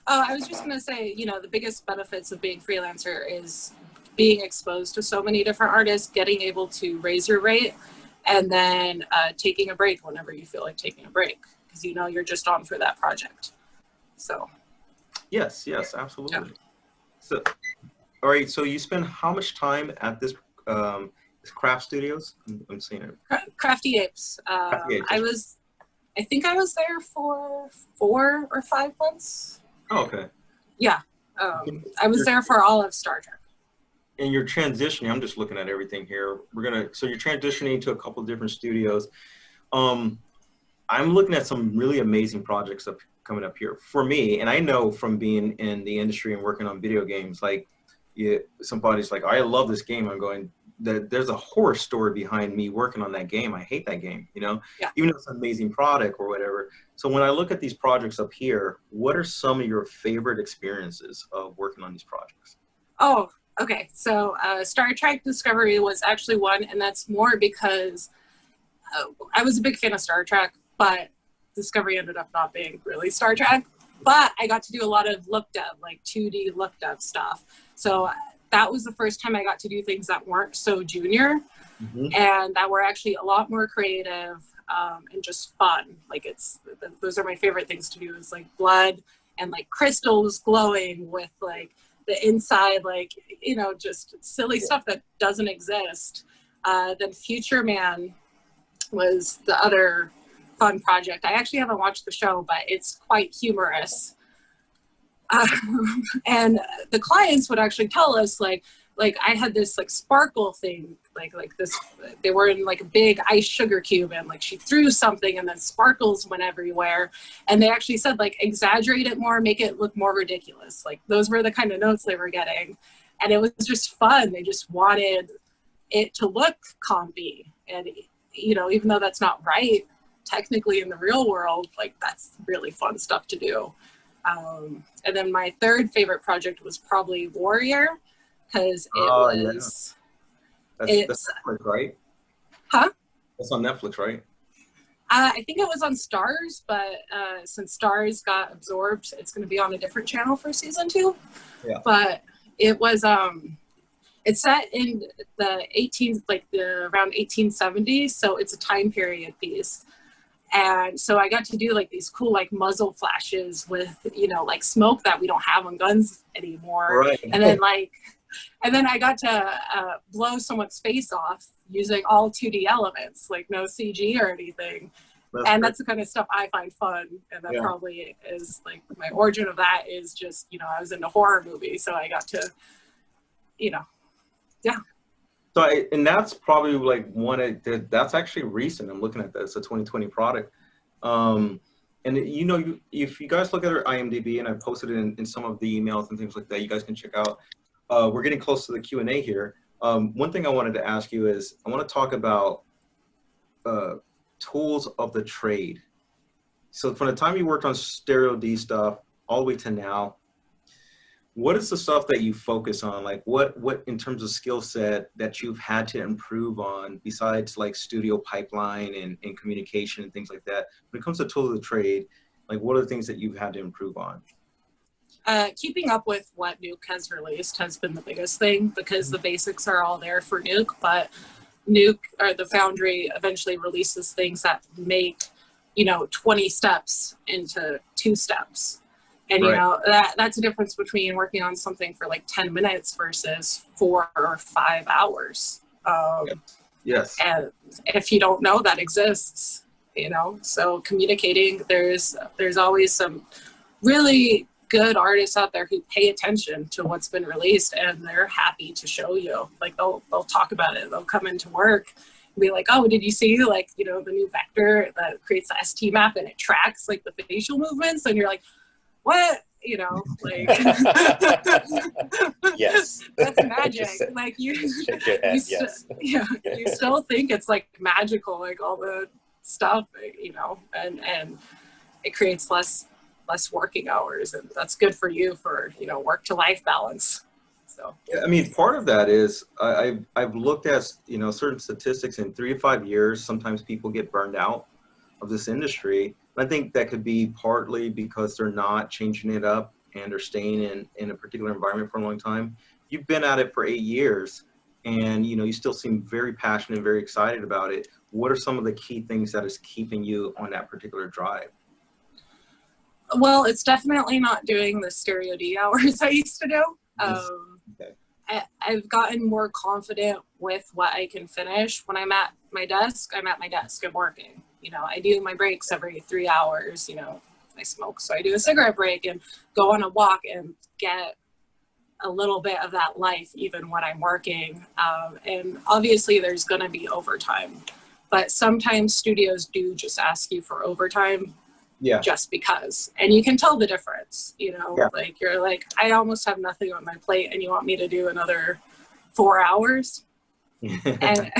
I was just going to say, you know, the biggest benefits of being freelancer is being exposed to so many different artists, getting able to raise your rate, and then taking a break whenever you feel like taking a break, because, you know, you're just on for that project. So. Yes, absolutely. Yeah. So, all right. So you spend how much time at this craft studios? I'm seeing it. Crafty Apes. I think I was there for 4 or 5 months. Oh, okay. Yeah. I was there for all of Star Trek. And you're transitioning, I'm just looking at everything here. So you're transitioning to a couple of different studios. I'm looking at some really amazing projects coming up here for me. And I know from being in the industry and working on video games, like somebody's like, I love this game. I'm going, there's a horror story behind me working on that game. I hate that game, you know, even though it's an amazing product or whatever. So when I look at these projects up here, what are some of your favorite experiences of working on these projects? Oh, okay. So Star Trek Discovery was actually one, and that's more because I was a big fan of Star Trek, but Discovery ended up not being really Star Trek. But I got to do a lot of look dev, like 2D look dev stuff. So that was the first time I got to do things that weren't so junior. and that were actually a lot more creative and just fun. Like those are my favorite things to do, is like blood and like crystals glowing with like the inside, like, you know, just silly stuff that doesn't exist. Then Future Man was the other fun project. I actually haven't watched the show, but it's quite humorous. And the clients would actually tell us like I had this like sparkle thing, like this, they were in like a big ice sugar cube, and like she threw something and then sparkles went everywhere. And they actually said like, exaggerate it more, make it look more ridiculous. Like those were the kind of notes they were getting. And it was just fun. They just wanted it to look compy. And, you know, even though that's not right, technically in the real world, like that's really fun stuff to do. And then my third favorite project was probably Warrior, because it was, that's Netflix, right? Huh? That's on Netflix, right? I think it was on Stars, but since Stars got absorbed, it's going to be on a different channel for season 2. Yeah. But it was, it's set in the around 1870s, so it's a time period piece. And so I got to do like these cool like muzzle flashes with, you know, like smoke that we don't have on guns anymore. Right. And then I got to blow someone's face off using all 2D elements, like no CG or anything. That's the kind of stuff I find fun. And that probably is like my origin of that is just, you know, I was into horror movies, so I got to, you know, yeah. So, and that's probably like that's actually recent. I'm looking at that. It's a 2020 product. And you know, if you guys look at our IMDb, and I posted it in some of the emails and things like that, you guys can check out. We're getting close to the Q&A here. One thing I wanted to ask you is, I want to talk about tools of the trade. So from the time you worked on Stereo D stuff all the way to now, what is the stuff that you focus on? Like what in terms of skill set that you've had to improve on, besides like studio pipeline and communication and things like that? When it comes to tools of the trade, like what are the things that you've had to improve on? Keeping up with what Nuke has released has been the biggest thing, because the basics are all there for Nuke, but Nuke, or the Foundry, eventually releases things that make, you know, 20 steps into 2 steps. And, you know, that's a difference between working on something for like 10 minutes versus 4 or 5 hours. Yes. And if you don't know, that exists, you know, so communicating, there's always some really good artists out there who pay attention to what's been released, and they're happy to show you. Like they'll talk about it. They'll come into work and be like, oh, did you see, like, you know, the new vector that creates the ST map and it tracks like the facial movements? And you're like, what? You know, like yes, that's magic. Like you still think it's like magical, like all the stuff, you know, and it creates less working hours, and that's good for you for, you know, work to life balance. So yeah, I mean, part of that is I've looked at, you know, certain statistics. In 3 to 5 years, sometimes people get burned out of this industry. I think that could be partly because they're not changing it up and they're staying in a particular environment for a long time. You've been at it for 8 years, and you know, you still seem very passionate and very excited about it. What are some of the key things that is keeping you on that particular drive? Well, it's definitely not doing the Stereo D hours I used to do. I've gotten more confident with what I can finish. When I'm at my desk, I'm working. You know, I do my breaks every 3 hours. You know, I smoke, so I do a cigarette break and go on a walk and get a little bit of that life even when I'm working. And obviously there's going to be overtime, but sometimes studios do just ask you for overtime. Yeah. Just because, and you can tell the difference, you know, like you're like, I almost have nothing on my plate and you want me to do another 4 hours. And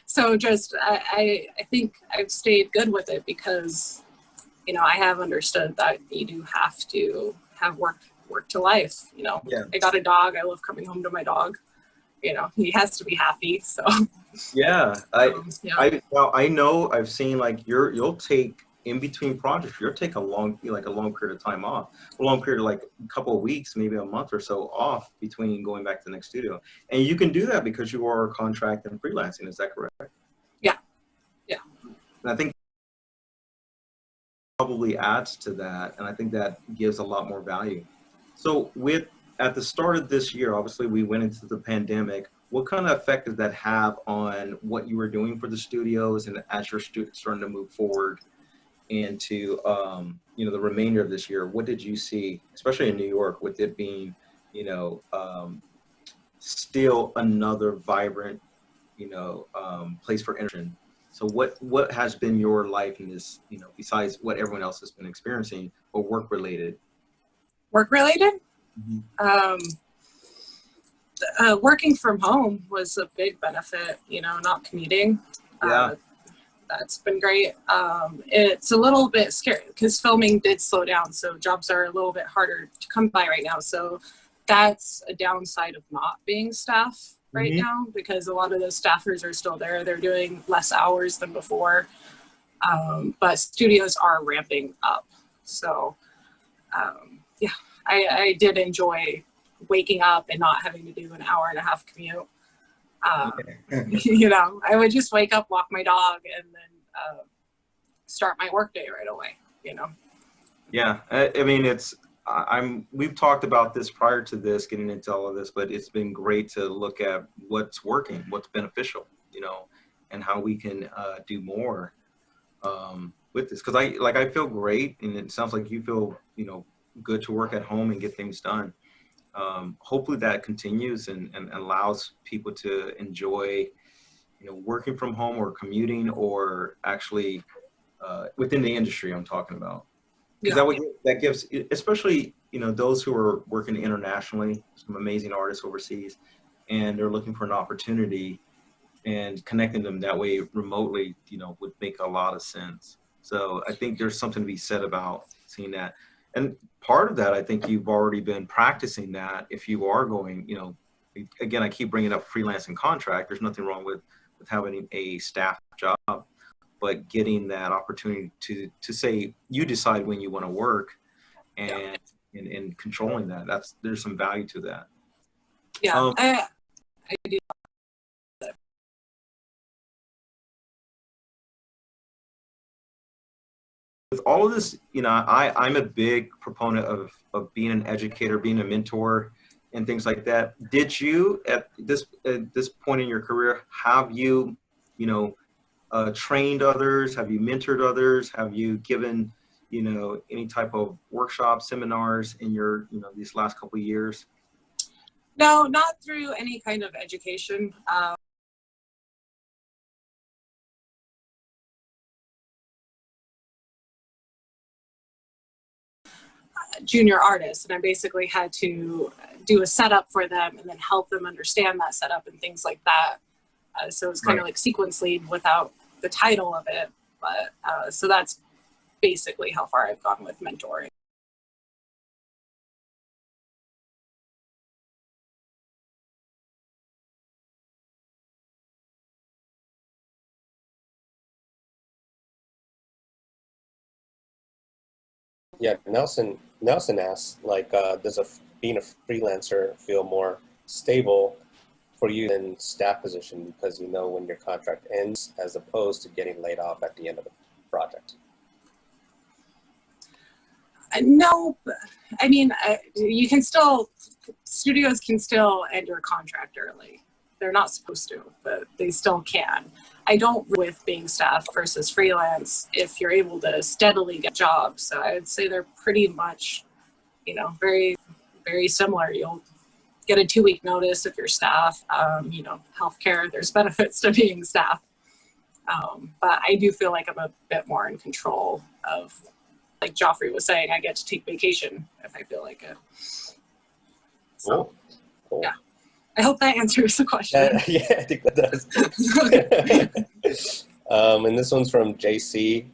so just, I think I've stayed good with it because, you know, I have understood that you do have to have work to life, you know. I got a dog. I love coming home to my dog, you know, he has to be happy. So I know I've seen like you'll take in between projects, you're taking a long period of time off, a long period of like a couple of weeks, maybe a month or so off between going back to the next studio. And you can do that because you are contract and freelancing. Is that correct? Yeah. Yeah. And I think probably adds to that. And I think that gives a lot more value. So at the start of this year, obviously we went into the pandemic. What kind of effect did that have on what you were doing for the studios, and as your students starting to move forward into the remainder of this year? What did you see, especially in New York, with it being still another vibrant place for entertainment? So what has been your life in this, besides what everyone else has been experiencing, or work related? Work related? Mm-hmm. Working from home was a big benefit, not commuting. Yeah. That's been great. It's a little bit scary because filming did slow down, so jobs are a little bit harder to come by right now. So that's a downside of not being staff right Mm-hmm. now, because a lot of those staffers are still there. They're doing less hours than before, but studios are ramping up. So yeah, I did enjoy waking up and not having to do an hour-and-a-half commute. I would just wake up, walk my dog, and then start my workday right away. Yeah, I mean, we've talked about this prior to this, getting into all of this, but it's been great to look at what's working, what's beneficial, and how we can do more with this. Because I feel great, and it sounds like you feel, good to work at home and get things done. Hopefully that continues and allows people to enjoy, working from home or commuting, or actually within the industry I'm talking about. Because that gives, especially, those who are working internationally, some amazing artists overseas, and they're looking for an opportunity, and connecting them that way remotely, would make a lot of sense. So I think there's something to be said about seeing that. And part of that, I think you've already been practicing that. If you are going, again, I keep bringing up freelance and contract. There's nothing wrong with having a staff job, but getting that opportunity to say you decide when you want to work, and controlling that. There's some value to that. Yeah, I do. With all of this, I'm a big proponent of being an educator, being a mentor, and things like that. Did you, at this point in your career, have you, trained others? Have you mentored others? Have you given, any type of workshops, seminars in your, these last couple of years? No, not through any kind of education. Junior artists, and I basically had to do a setup for them and then help them understand that setup and things like that. So it's kind of like sequence lead without the title of it, but so that's basically how far I've gone with mentoring. Yeah, Nelson asks, does being a freelancer feel more stable for you than staff position, because when your contract ends, as opposed to getting laid off at the end of the project? No, I mean, studios can still end your contract early. They're not supposed to, but they still can. I don't with being staff versus freelance, if you're able to steadily get jobs. So I would say they're pretty much, very, very similar. You'll get a 2-week notice if you're staff. Healthcare, there's benefits to being staff. But I do feel like I'm a bit more in control of, like Joffrey was saying, I get to take vacation if I feel like it. So, cool. Yeah. I hope that answers the question. Yeah, I think that does. And this one's from JC.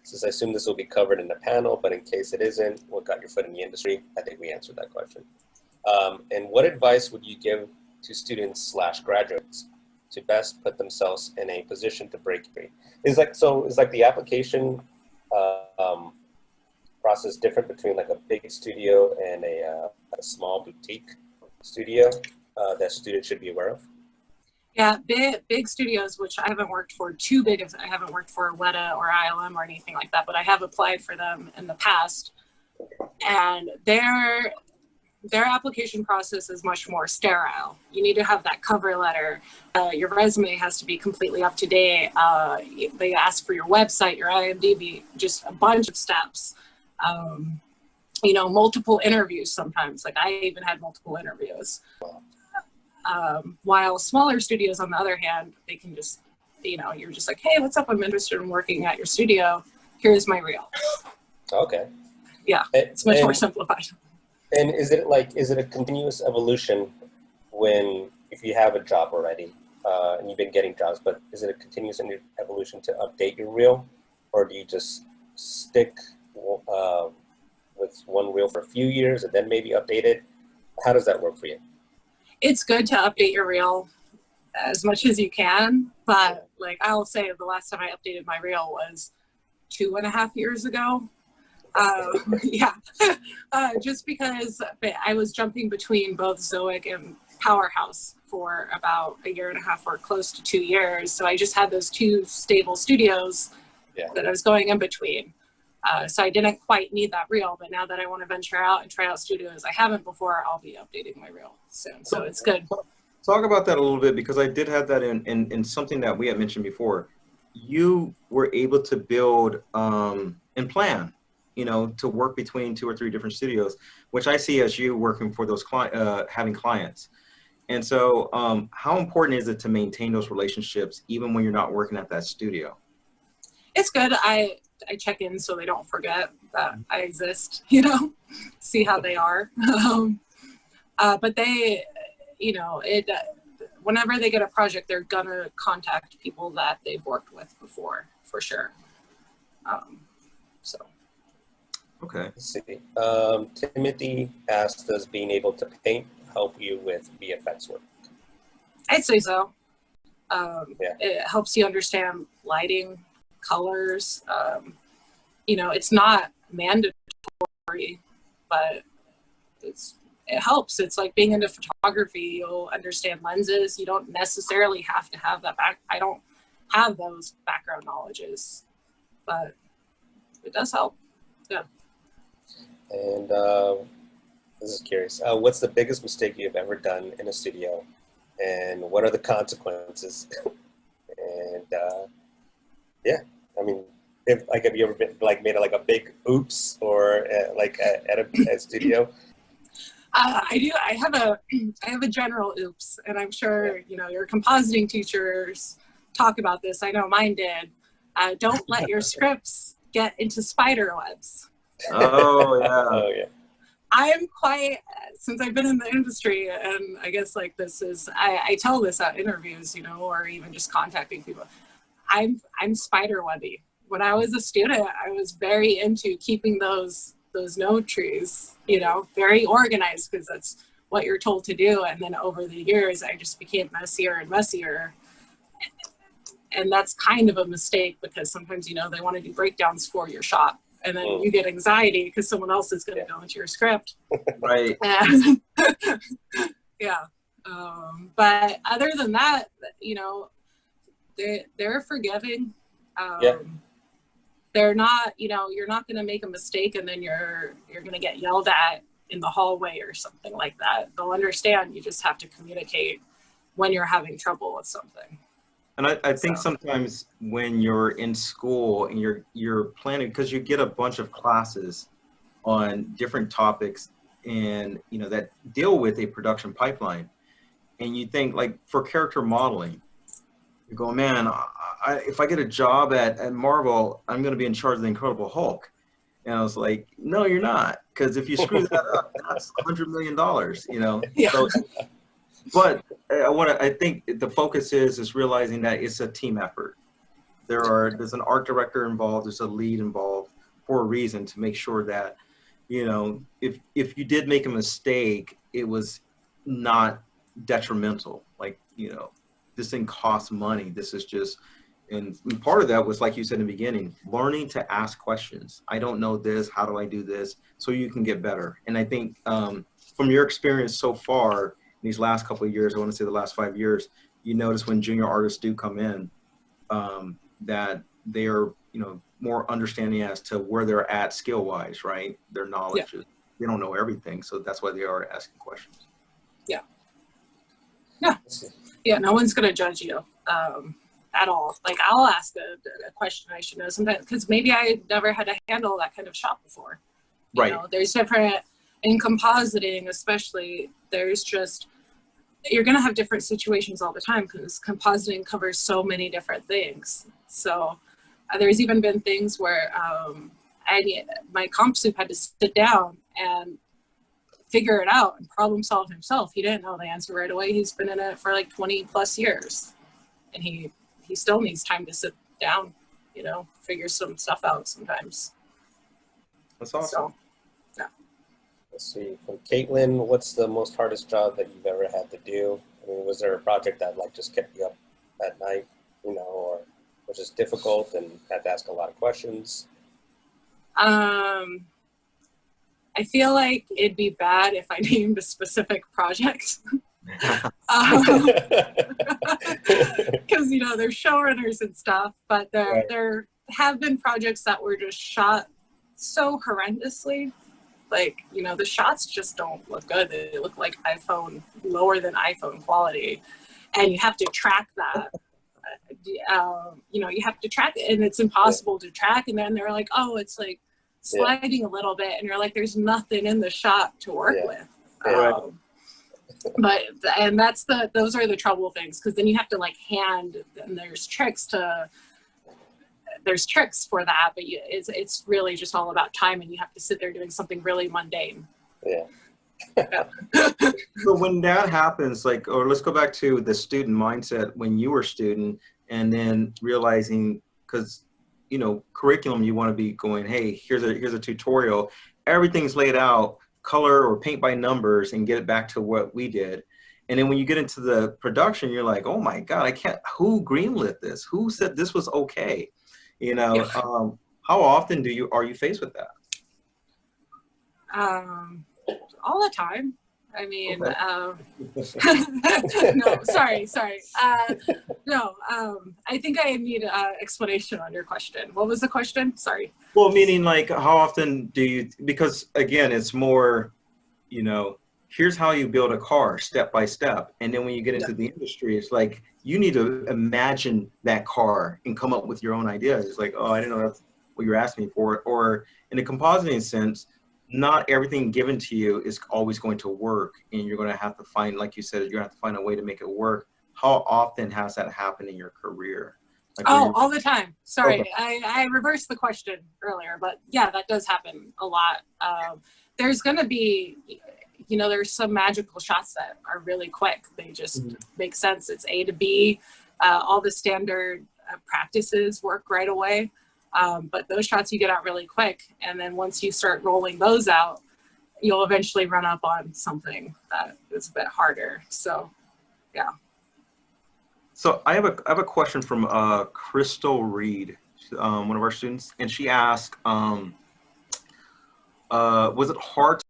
Says, I assume this will be covered in the panel, but in case it isn't, what got your foot in the industry? I think we answered that question. And what advice would you give to students / graduates to best put themselves in a position to break free? Is like the application process different between like a big studio and a small boutique studio that students should be aware of? Yeah, big studios, which I haven't worked for, too big. I haven't worked for Weta or ILM or anything like that, but I have applied for them in the past. And their application process is much more sterile. You need to have that cover letter. Your resume has to be completely up to date. They ask for your website, your IMDb, just a bunch of steps. You know, multiple interviews sometimes. Like I even had multiple interviews. While smaller studios, on the other hand, they can just, you know, you're just like, hey, what's up? I'm interested in working at your studio. Here's my reel. Okay. Yeah, it's much more simplified. And is it a continuous evolution if you have a job already and you've been getting jobs, but is it a continuous evolution to update your reel, or do you just stick with one reel for a few years and then maybe update it? How does that work for you? It's good to update your reel as much as you can, but like I'll say the last time I updated my reel was 2.5 years ago. Yeah, just because I was jumping between both Zoic and Powerhouse for about 1.5 years or close to 2 years. So I just had those two stable studios that I was going in between. So I didn't quite need that reel, but now that I want to venture out and try out studios I haven't before, I'll be updating my reel soon. So it's good. Talk about that a little bit, because I did have that in something that we had mentioned before. You were able to build and plan, you know, to work between 2 or 3 different studios, which I see as you working for those having clients. And so how important is it to maintain those relationships even when you're not working at that studio? It's good. I check in so they don't forget that I exist, you know, see how they are. But they, you know, whenever they get a project, they're gonna contact people that they've worked with before, for sure. So. Okay. Let's see. Timothy asked, does being able to paint help you with VFX work? I'd say so. It helps you understand lighting, colors. You know, it's not mandatory, but it helps. It's like being into photography. You'll understand lenses. You don't necessarily have to have that I don't have those background knowledges, but it does help. Yeah. And this is curious. What's the biggest mistake you've ever done in a studio, and what are the consequences? And yeah, I mean, have you ever been made a big oops or at a studio? I do. I have a general oops, and I'm sure you know your compositing teachers talk about this. I know mine did. Don't let your scripts get into spider webs. Oh yeah. Oh yeah. I'm quite, since I've been in the industry, and I guess like this is, I tell this at interviews, you know, or even just contacting people. I'm spider webby. When I was a student, I was very into keeping those node trees, you know, very organized, because that's what you're told to do. And then over the years, I just became messier and messier. And that's kind of a mistake, because sometimes, you know, they want to do breakdowns for your shop. And then you get anxiety because someone else is going to go into your script. Right. And yeah. But other than that, you know, they're forgiving. They're not, you know, you're not going to make a mistake and then you're going to get yelled at in the hallway or something like that. They'll understand. You just have to communicate when you're having trouble with something. And I think sometimes when you're in school and you're planning, because you get a bunch of classes on different topics and, you know, that deal with a production pipeline, and you think like for character modeling, you go, man, if I get a job at Marvel, I'm going to be in charge of the Incredible Hulk. And I was like, no, you're not. Because if you screw that up, that's $100 million, you know? Yeah. So, but I think the focus is realizing that it's a team effort. There's an art director involved, there's a lead involved for a reason, to make sure that, you know, if you did make a mistake, it was not detrimental. Like, you know, this thing costs money. This is just, And part of that was, like you said in the beginning, learning to ask questions. I don't know this, how do I do this? So you can get better. And I think from your experience so far, in these last couple of years, I want to say the last 5 years, you notice when junior artists do come in, that they are, you know, more understanding as to where they're at skill-wise, right? Their knowledge is, they don't know everything, so that's why they are asking questions. Yeah. No. Yeah, no one's gonna judge you at all. Like, I'll ask a question I should know sometimes, because maybe I never had to handle that kind of shot before. You know, there's different, in compositing especially, there's just, you're gonna have different situations all the time because compositing covers so many different things. So there's even been things where my comp soup had to sit down and figure it out and problem solve himself. He didn't know the answer right away. He's been in it for like 20 plus years, and he still needs time to sit down, you know, figure some stuff out sometimes. That's awesome. So, yeah. Let's see, from Caitlin, what's the most hardest job that you've ever had to do? I mean, was there a project that like just kept you up at night, you know, or was just difficult and had to ask a lot of questions? I feel like it'd be bad if I named a specific project. Because, you know, there's showrunners and stuff, but there have been projects that were just shot so horrendously. Like, you know, the shots just don't look good. They look like lower than iPhone quality. And you have to track that. You know, you have to track it, and it's impossible to track. And then they're like, oh, it's like sliding a little bit, and you're like, there's nothing in the shot to work with. But those are the trouble things, because then you have to like and there's tricks for that, but it's really just all about time, and you have to sit there doing something really mundane. So when that happens, like, or let's go back to the student mindset when you were a student, and then realizing, because, you know, curriculum, you want to be going, hey, here's a tutorial, everything's laid out, color or paint by numbers, and get it back to what we did. And then when you get into the production, you're like, oh my God, who greenlit this? Who said this was okay? You know, how often are you faced with that? All the time. I mean, no, sorry. No, I think I need an explanation on your question. What was the question? Sorry. Well, meaning like, how often do you, because again, it's more, you know, here's how you build a car step by step. And then when you get into the industry, it's like, you need to imagine that car and come up with your own ideas. It's like, oh, I didn't know that's what you're asking me for. Or in a compositing sense, not everything given to you is always going to work, and you're going to have to find, like you said, you're going to have to find a way to make it work. How often has that happened in your career? Like, all the time. Sorry, I reversed the question earlier, but yeah, that does happen a lot. There's going to be, you know, there's some magical shots that are really quick. They just make sense. It's A to B. All the standard practices work right away. But those shots you get out really quick, and then once you start rolling those out, you'll eventually run up on something that is a bit harder. So, yeah. So I have a question from Crystal Reed, one of our students, and she asked, was it hard to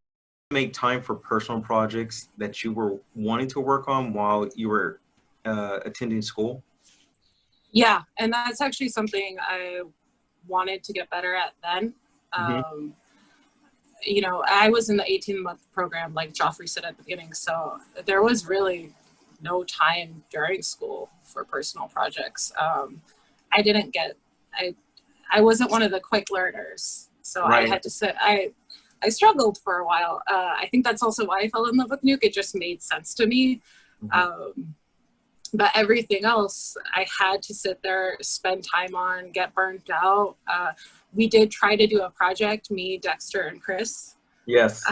make time for personal projects that you were wanting to work on while you were attending school? Yeah, and that's actually something I wanted to get better at then. You know, I was in the 18-month program, like Joffrey said at the beginning, so there was really no time during school for personal projects. I wasn't one of the quick learners, so I had to sit. I struggled for a while. I think that's also why I fell in love with Nuke. It just made sense to me. But everything else, I had to sit there, spend time on, get burnt out. We did try to do a project, me, Dexter, and Chris. Yes.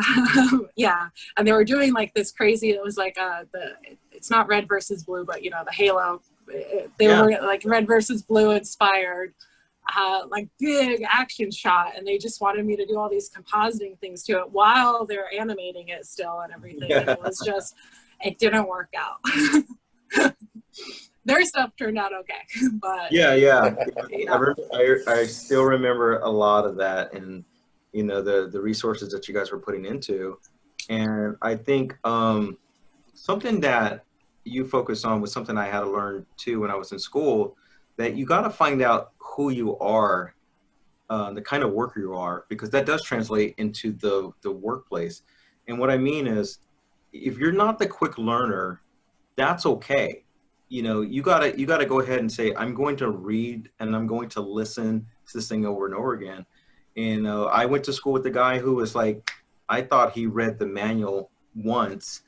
Yeah, and they were doing like this crazy, it was like it's not red versus blue, but you know, the Halo. They were like red versus blue inspired, like big action shot, and they just wanted me to do all these compositing things to it while they're animating it still and everything. And it was just, it didn't work out. their stuff turned out okay. But Yeah. yeah. I still remember a lot of that, and you know, the resources that you guys were putting into. And I think something that you focus on was something I had to learn too when I was in school, that you got to find out who you are, the kind of worker you are, because that does translate into the workplace. And what I mean is, if you're not the quick learner, that's okay. You know, you gotta go ahead and say, I'm going to read and I'm going to listen to this thing over and over again. And I went to school with the guy who was like, I thought he read the manual once,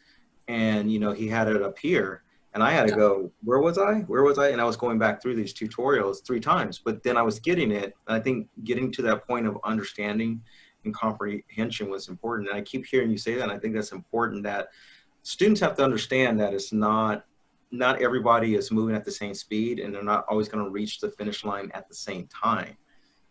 and you know, he had it up here, and I had to go, where was I? And I was going back through these tutorials 3 times, but then I was getting it. And I think getting to that point of understanding and comprehension was important. And I keep hearing you say that, and I think that's important, that students have to understand that it's not everybody is moving at the same speed, and they're not always going to reach the finish line at the same time.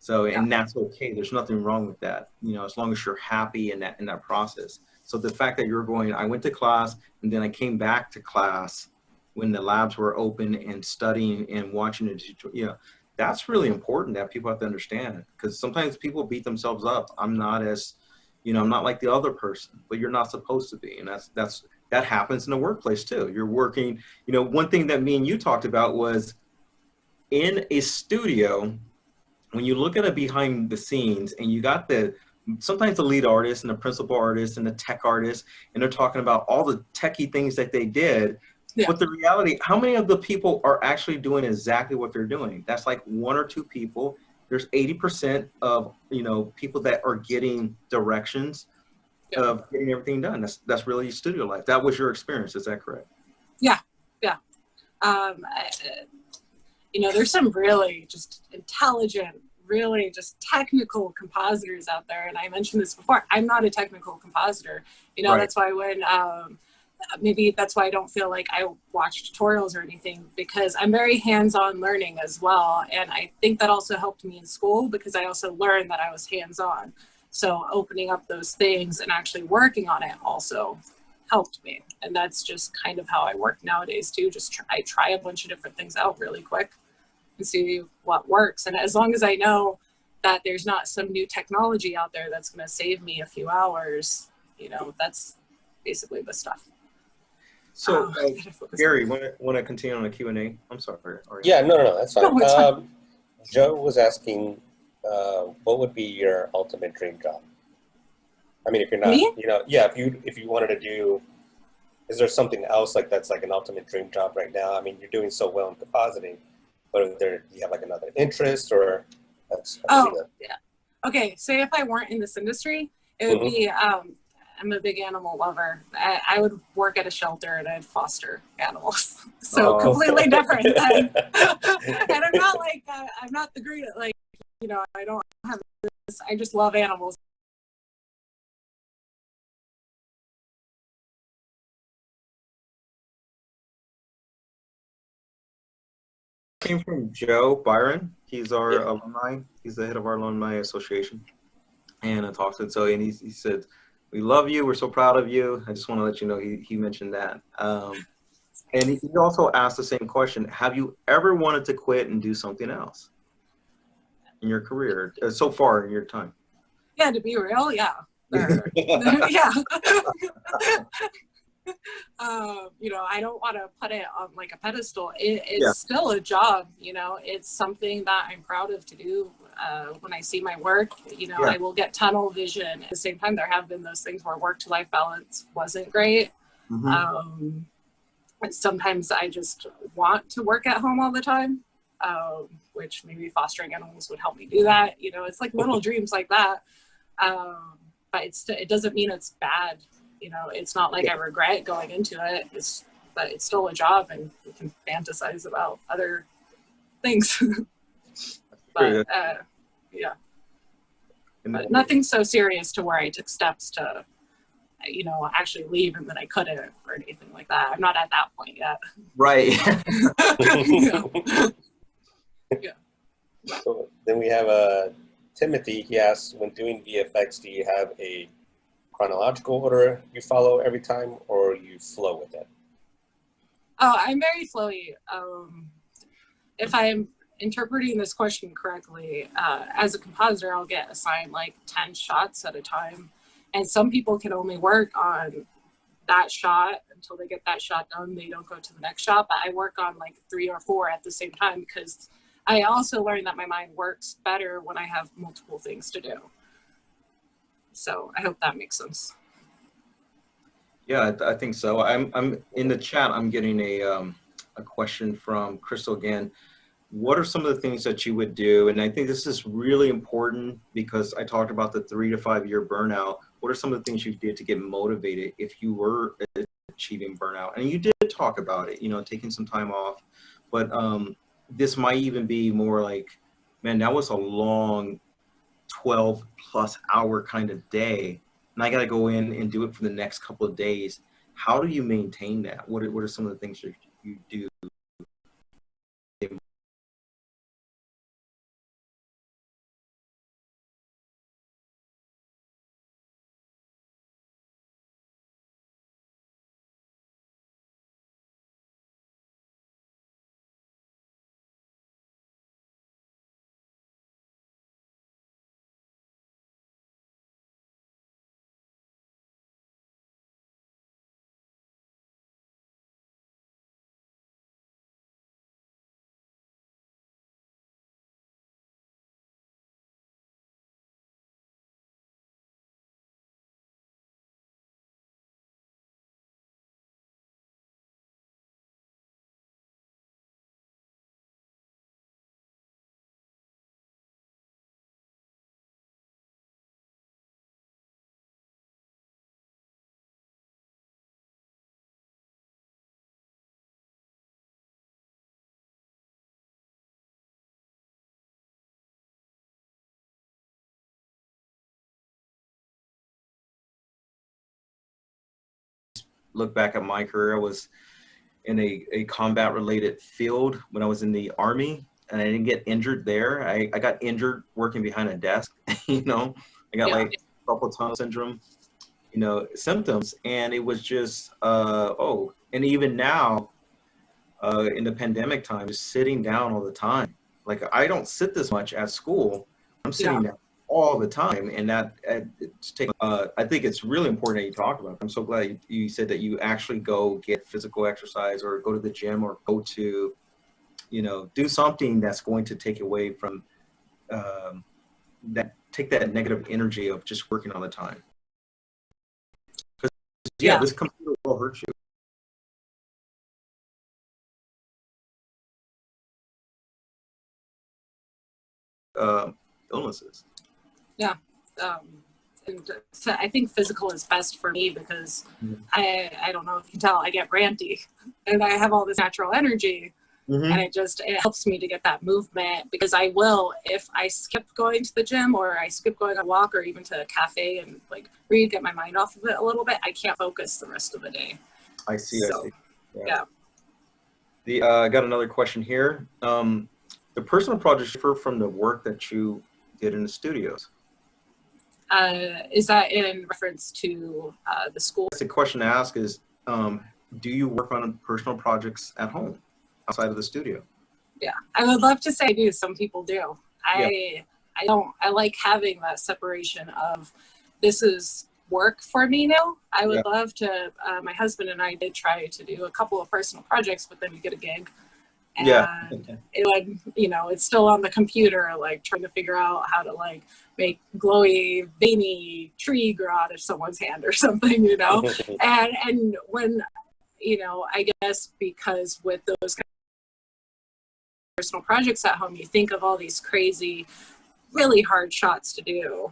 So, and that's okay. There's nothing wrong with that, you know, as long as you're happy in that process. So the fact that you're going, I went to class and then I came back to class when the labs were open and studying and watching the tutorial, you know, that's really important that people have to understand, because sometimes people beat themselves up. I'm not as, you know, I'm not like the other person, but you're not supposed to be. And that happens in the workplace too. You're working, you know, one thing that me and you talked about was in a studio, when you look at it behind the scenes and you got sometimes the lead artist and the principal artist and the tech artist, and they're talking about all the techie things that they did. Yeah. But the reality, how many of the people are actually doing exactly what they're doing? That's like 1 or 2 people. There's 80% of, you know, people that are getting directions of getting everything done. That's really studio life. That was your experience. Is that correct? Yeah. You know, there's some really just intelligent, really just technical compositors out there. And I mentioned this before, I'm not a technical compositor. You know, that's why when, maybe that's why I don't feel like I watch tutorials or anything, because I'm very hands-on learning as well. And I think that also helped me in school, because I also learned that I was hands-on. So opening up those things and actually working on it also helped me. And that's just kind of how I work nowadays too. I try a bunch of different things out really quick and see what works. And as long as I know that there's not some new technology out there that's going to save me a few hours, you know, that's basically the stuff. So Gary, want to continue on the Q&A? I'm sorry. Yeah, no, that's fine. No, it's fine. Joe was asking, what would be your ultimate dream job? I mean, if you're not, you know, if you wanted to do, is there something else like that's like an ultimate dream job right now? I mean, you're doing so well in compositing, but do you have like another interest, or that's yeah. Okay, say if I weren't in this industry, it would be, I'm a big animal lover. I would work at a shelter and I'd foster animals. So completely different than, and I'm not like, I'm not the great, like, you know, I don't have this, I just love animals. Came from Joe Byron. He's our alumni. He's the head of our alumni association. And I talked to him, and he said, we love you. We're so proud of you. I just want to let you know he mentioned that. And he also asked the same question. Have you ever wanted to quit and do something else in your career so far in your time? Yeah, to be real, yeah. Yeah. You know, I don't want to put it on like a pedestal. It's still a job, you know, it's something that I'm proud of to do. When I see my work, you know, I will get tunnel vision. At the same time, there have been those things where work-to-life balance wasn't great. Sometimes I just want to work at home all the time, which maybe fostering animals would help me do that. You know, it's like little dreams like that. But it doesn't mean it's bad. You know, it's not like I regret going into it. But it's still a job, and you can fantasize about other things. But yeah, but nothing so serious to where I took steps to, you know, actually leave and then I couldn't or anything like that. I'm not at that point yet. Right. So then we have Timothy. He asks, when doing VFX, do you have a chronological order you follow every time, or you flow with it? Oh, I'm very flowy. If I'm interpreting this question correctly, as a compositor, I'll get assigned like 10 shots at a time. And some people can only work on that shot until they get that shot done. They don't go to the next shot, but I work on like 3 or 4 at the same time, because I also learned that my mind works better when I have multiple things to do. So I hope that makes sense. Yeah, I think so. I'm in the chat. I'm getting a question from Crystal again. What are some of the things that you would do? And I think this is really important because I talked about the 3 to 5 year burnout. What are some of the things you did to get motivated if you were achieving burnout? And you did talk about it, you know, taking some time off, but this might even be more like, man, that was a long 12+ hour kind of day, and I got to go in and do it for the next couple of days. How do you maintain that? What are some of the things that you do? Look back at my career, I was in a combat related field when I was in the Army, and I didn't get injured there. I got injured working behind a desk. You know, I got like carpal tunnel syndrome, you know, symptoms, and it was just oh, and even now in the pandemic time, just sitting down all the time. Like, I don't sit this much at school. I'm sitting down all the time, and that it's taking, I think it's really important that you talk about it. I'm so glad you said that you actually go get physical exercise or go to the gym or go to, you know, do something that's going to take away from take that negative energy of just working all the time. Because this computer will hurt you. Illnesses. Yeah. And so I think physical is best for me because I don't know if you can tell, I get ranty and I have all this natural energy, and it helps me to get that movement, because I will, if I skip going to the gym or I skip going on a walk or even to a cafe and like read, get my mind off of it a little bit, I can't focus the rest of the day. I see. So, I see. I got another question here. The personal projects differ from the work that you did in the studios. Is that in reference to the school? The question to ask is, do you work on personal projects at home outside of the studio? Yeah, I would love to say I do. Some people do. I don't. I like having that separation of, this is work for me now. I would love to, my husband and I did try to do a couple of personal projects, but then we get a gig. And it would, you know, it's still on the computer, like trying to figure out how to like make glowy, veiny tree grow out of someone's hand or something, you know. and when, you know, I guess because with those kind of personal projects at home, you think of all these crazy, really hard shots to do,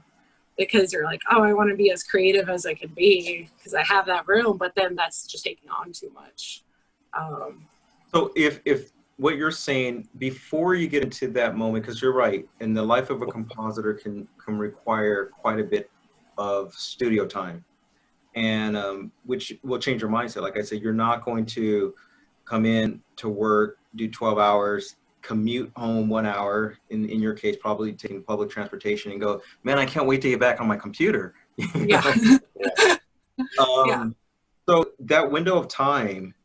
because you're like, oh, I want to be as creative as I can be because I have that room, but then that's just taking on too much. So if what you're saying, before you get into that moment, because you're right, and the life of a compositor can require quite a bit of studio time, and which will change your mindset. Like I said, you're not going to come in to work, do 12 hours, commute home 1 hour, in your case, probably taking public transportation, and go, man, I can't wait to get back on my computer. So that window of time,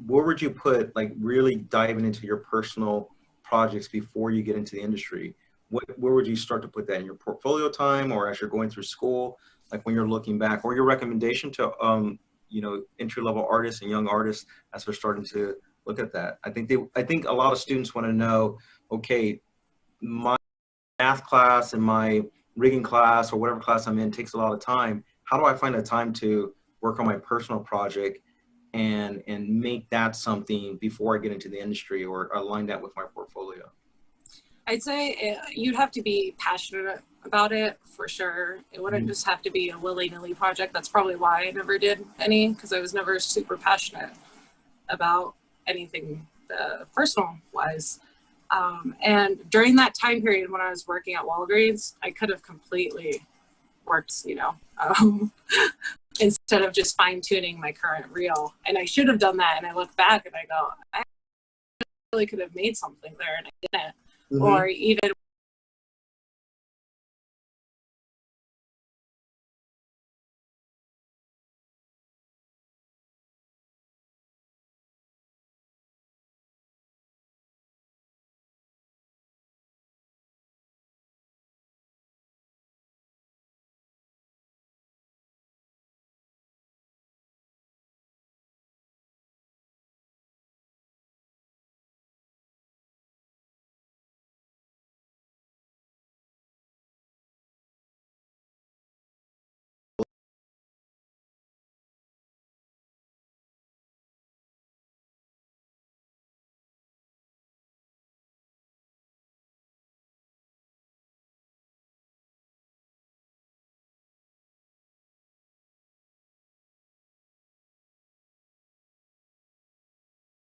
where would you put, like, really diving into your personal projects before you get into the industry? Where would you start to put that in your portfolio time, or as you're going through school, like when you're looking back, or your recommendation to, you know, entry-level artists and young artists as they're starting to look at that? I think a lot of students want to know, okay, my math class and my rigging class or whatever class I'm in takes a lot of time. How do I find the time to work on my personal project and make that something before I get into the industry, or align that with my portfolio? I'd say you'd have to be passionate about it for sure. It wouldn't just have to be a willy-nilly project. That's probably why I never did any, because I was never super passionate about anything personal wise. And during that time period when I was working at Walgreens, I could have completely worked, you know, instead of just fine-tuning my current reel. And I should have done that. And I look back and I go, I really could have made something there and I didn't. Or even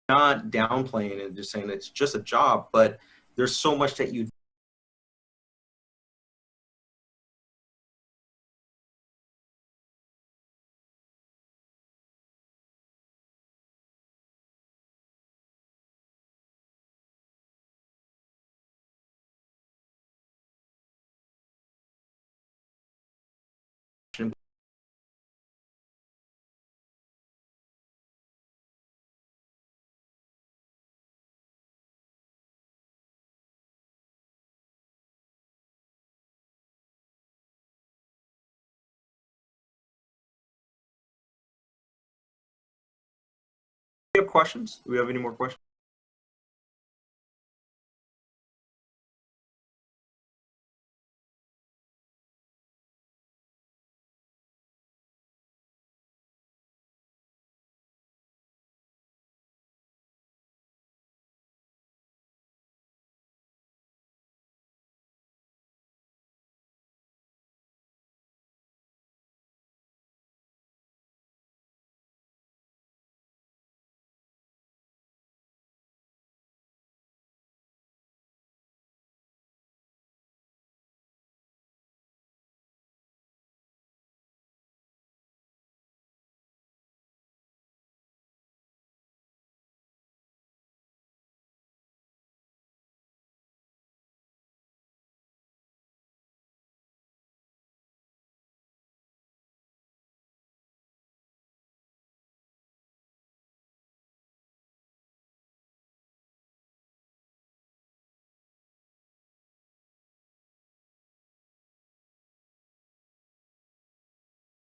Not downplaying and just saying it's just a job, but there's so much that you have questions? Do we have any more questions?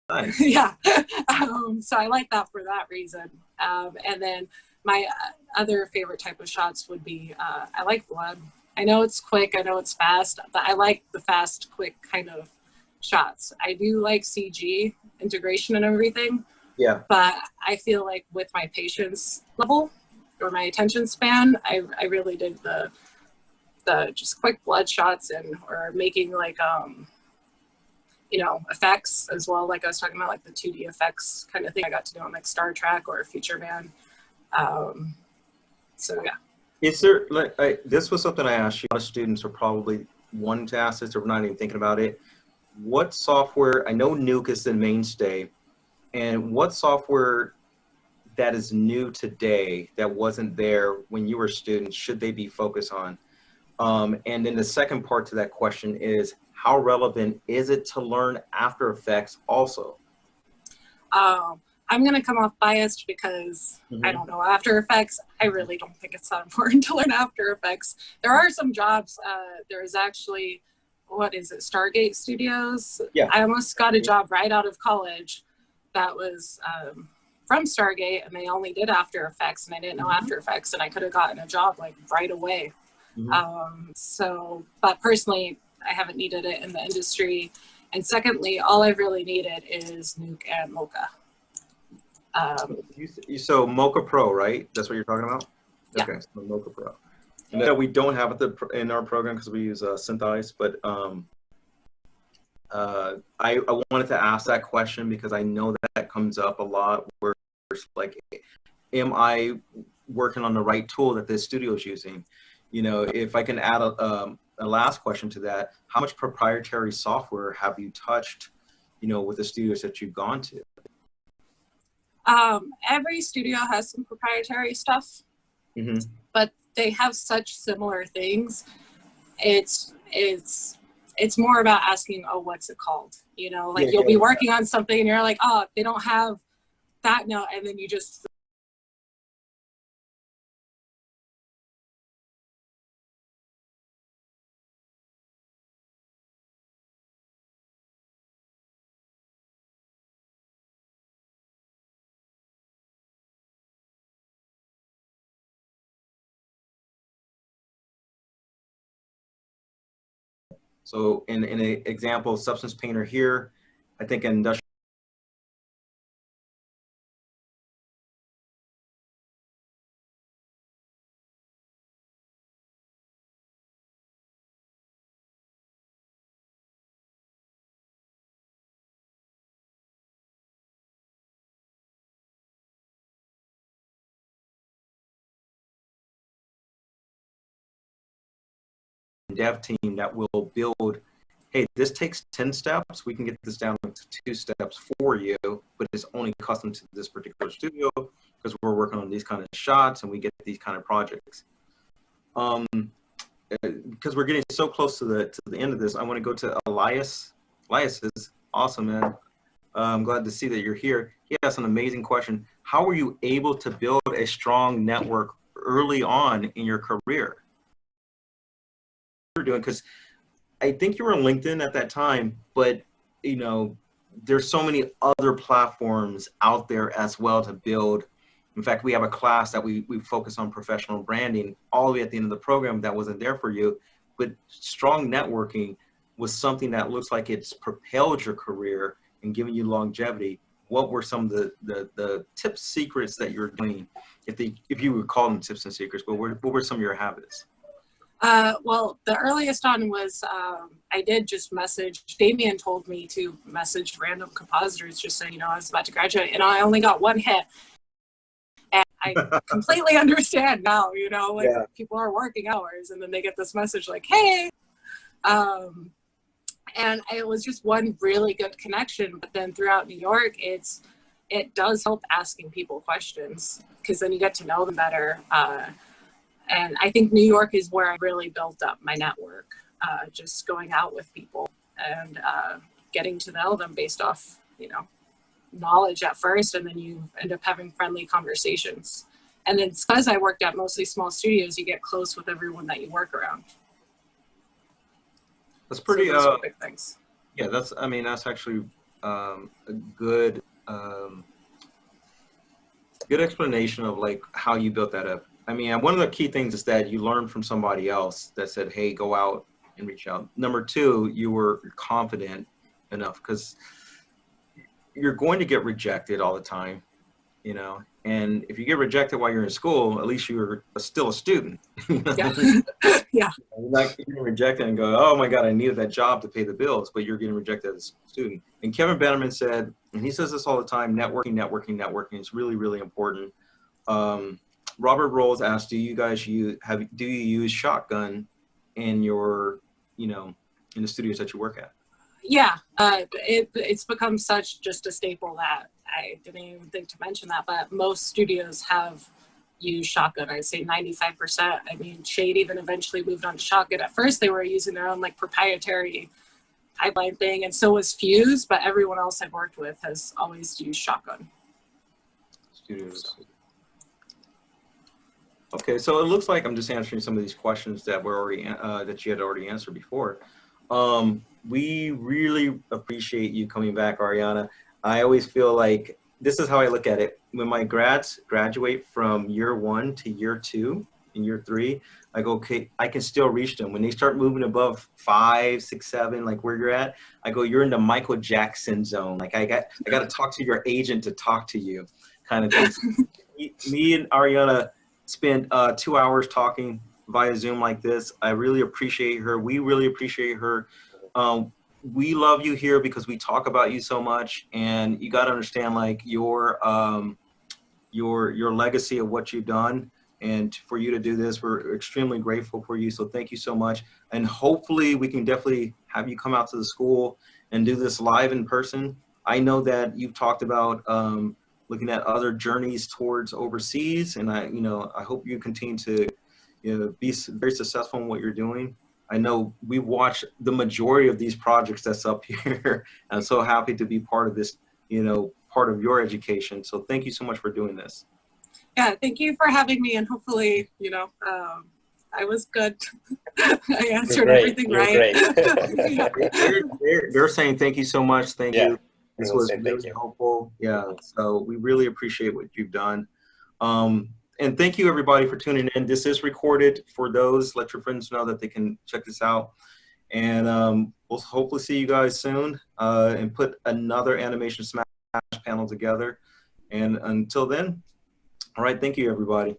Nice. yeah. So I like that for that reason. And then my other favorite type of shots would be, I like blood. I know it's quick, I know it's fast, but I like the fast, quick kind of shots. I do like CG integration and everything. Yeah. But I feel like with my patience level or my attention span, I really did the just quick blood shots or making like, you know, effects as well. Like I was talking about, like the 2D effects kind of thing I got to do on like Star Trek or Future Man. So yeah. Is there, like, this was something I asked you. A lot of students are probably wanting to ask this or not even thinking about it. What software, I know Nuke is the mainstay, and what software that is new today that wasn't there when you were a student should they be focused on? And then the second part to that question is, how relevant is it to learn After Effects also? I'm going to come off biased because I don't know After Effects. I really don't think it's that important to learn After Effects. There are some jobs. There's actually, what is it, Stargate Studios? Yeah. I almost got a job right out of college that was from Stargate, and they only did After Effects, and I didn't know After Effects, and I could have gotten a job like right away. So, but personally, I haven't needed it in the industry. And secondly, all I've really needed is Nuke and Mocha. So Mocha Pro, right? That's what you're talking about? Yeah. Okay, so Mocha Pro. And we don't have it in our program because we use Synthesize, but I wanted to ask that question because I know that comes up a lot where it's like, am I working on the right tool that this studio is using? You know, if I can add a last question to that, how much proprietary software have you touched, you know, with the studios that you've gone to? Every studio has some proprietary stuff, but they have such similar things. It's more about asking, oh, what's it called? You know, like you'll be working on something and you're like, oh, they don't have that note, and then you just So in an example, Substance Painter here, I think industrial. Dev team that will build, hey, this takes 10 steps, we can get this down to 2 steps for you, but it's only custom to this particular studio because we're working on these kind of shots and we get these kind of projects. Because we're getting so close to the end of this, I want to go to Elias. Elias is awesome, man. I'm glad to see that you're here. He has an amazing question. How were you able to build a strong network early on in your career? Doing, because I think you were on LinkedIn at that time, but you know, there's so many other platforms out there as well to build. In fact, we have a class that we focus on professional branding all the way at the end of the program that wasn't there for you, but strong networking was something that looks like it's propelled your career and given you longevity. What were some of the tips, secrets that you're doing, if you would call them tips and secrets, but what were some of your habits? Well, the earliest on was I did just message. Damien told me to message random compositors just saying, you know, I was about to graduate, and I only got 1 hit. And I completely understand now, you know, like people are working hours and then they get this message like, hey. And it was just one really good connection. But then throughout New York, it does help asking people questions because then you get to know them better. And I think New York is where I really built up my network, just going out with people and getting to know them based off, you know, knowledge at first, and then you end up having friendly conversations. And then because I worked at mostly small studios, you get close with everyone that you work around. That's pretty, so those are big things. Yeah, that's, I mean, that's actually a good, good explanation of like how you built that up. I mean, one of the key things is that you learned from somebody else that said, hey, go out and reach out. Number two, you were confident enough because you're going to get rejected all the time, you know, and if you get rejected while you're in school, at least you're still a student. Yeah. Yeah. You're not getting rejected and go, oh my God, I needed that job to pay the bills, but you're getting rejected as a student. And Kevin Bannerman said, and he says this all the time, networking is really, really important. Robert Rolls asked, do you use Shotgun in your, you know, in the studios that you work at? Yeah, it's become such just a staple that I didn't even think to mention that, but most studios have used Shotgun. I'd say 95%. I mean, Shade even eventually moved on to Shotgun. At first they were using their own like proprietary pipeline thing, and so was Fuse, but everyone else I've worked with has always used Shotgun. studios. Okay, so it looks like I'm just answering some of these questions that were already that you had already answered before. We really appreciate you coming back, Ariana. I always feel like this is how I look at it. When my grads graduate from year 1 to year 2 and year 3, I go, okay, I can still reach them. When they start moving above 5, 6, 7, like where you're at, I go, you're in the Michael Jackson zone. Like I got to talk to your agent to talk to you, kind of thing. Me and Ariana spent 2 hours talking via Zoom like this. I really appreciate her. We really appreciate her. We love you here because we talk about you so much, and you got to understand like your legacy of what you've done, and for you to do this, we're extremely grateful for you. So thank you so much, and hopefully we can definitely have you come out to the school and do this live in person. I know that you've talked about looking at other journeys towards overseas, and I hope you continue to be very successful in what you're doing. I know we watch the majority of these projects that's up here. I'm so happy to be part of this, part of your education. So thank you so much for doing this. Yeah, thank you for having me, and hopefully, I was good. I answered everything right. They're saying thank you so much. Thank you. This was really helpful. Yeah, so we really appreciate what you've done. And thank you everybody for tuning in. This is recorded for those. Let your friends know that they can check this out. And we'll hopefully see you guys soon and put another Animation Smash panel together. And until then, all right, thank you everybody.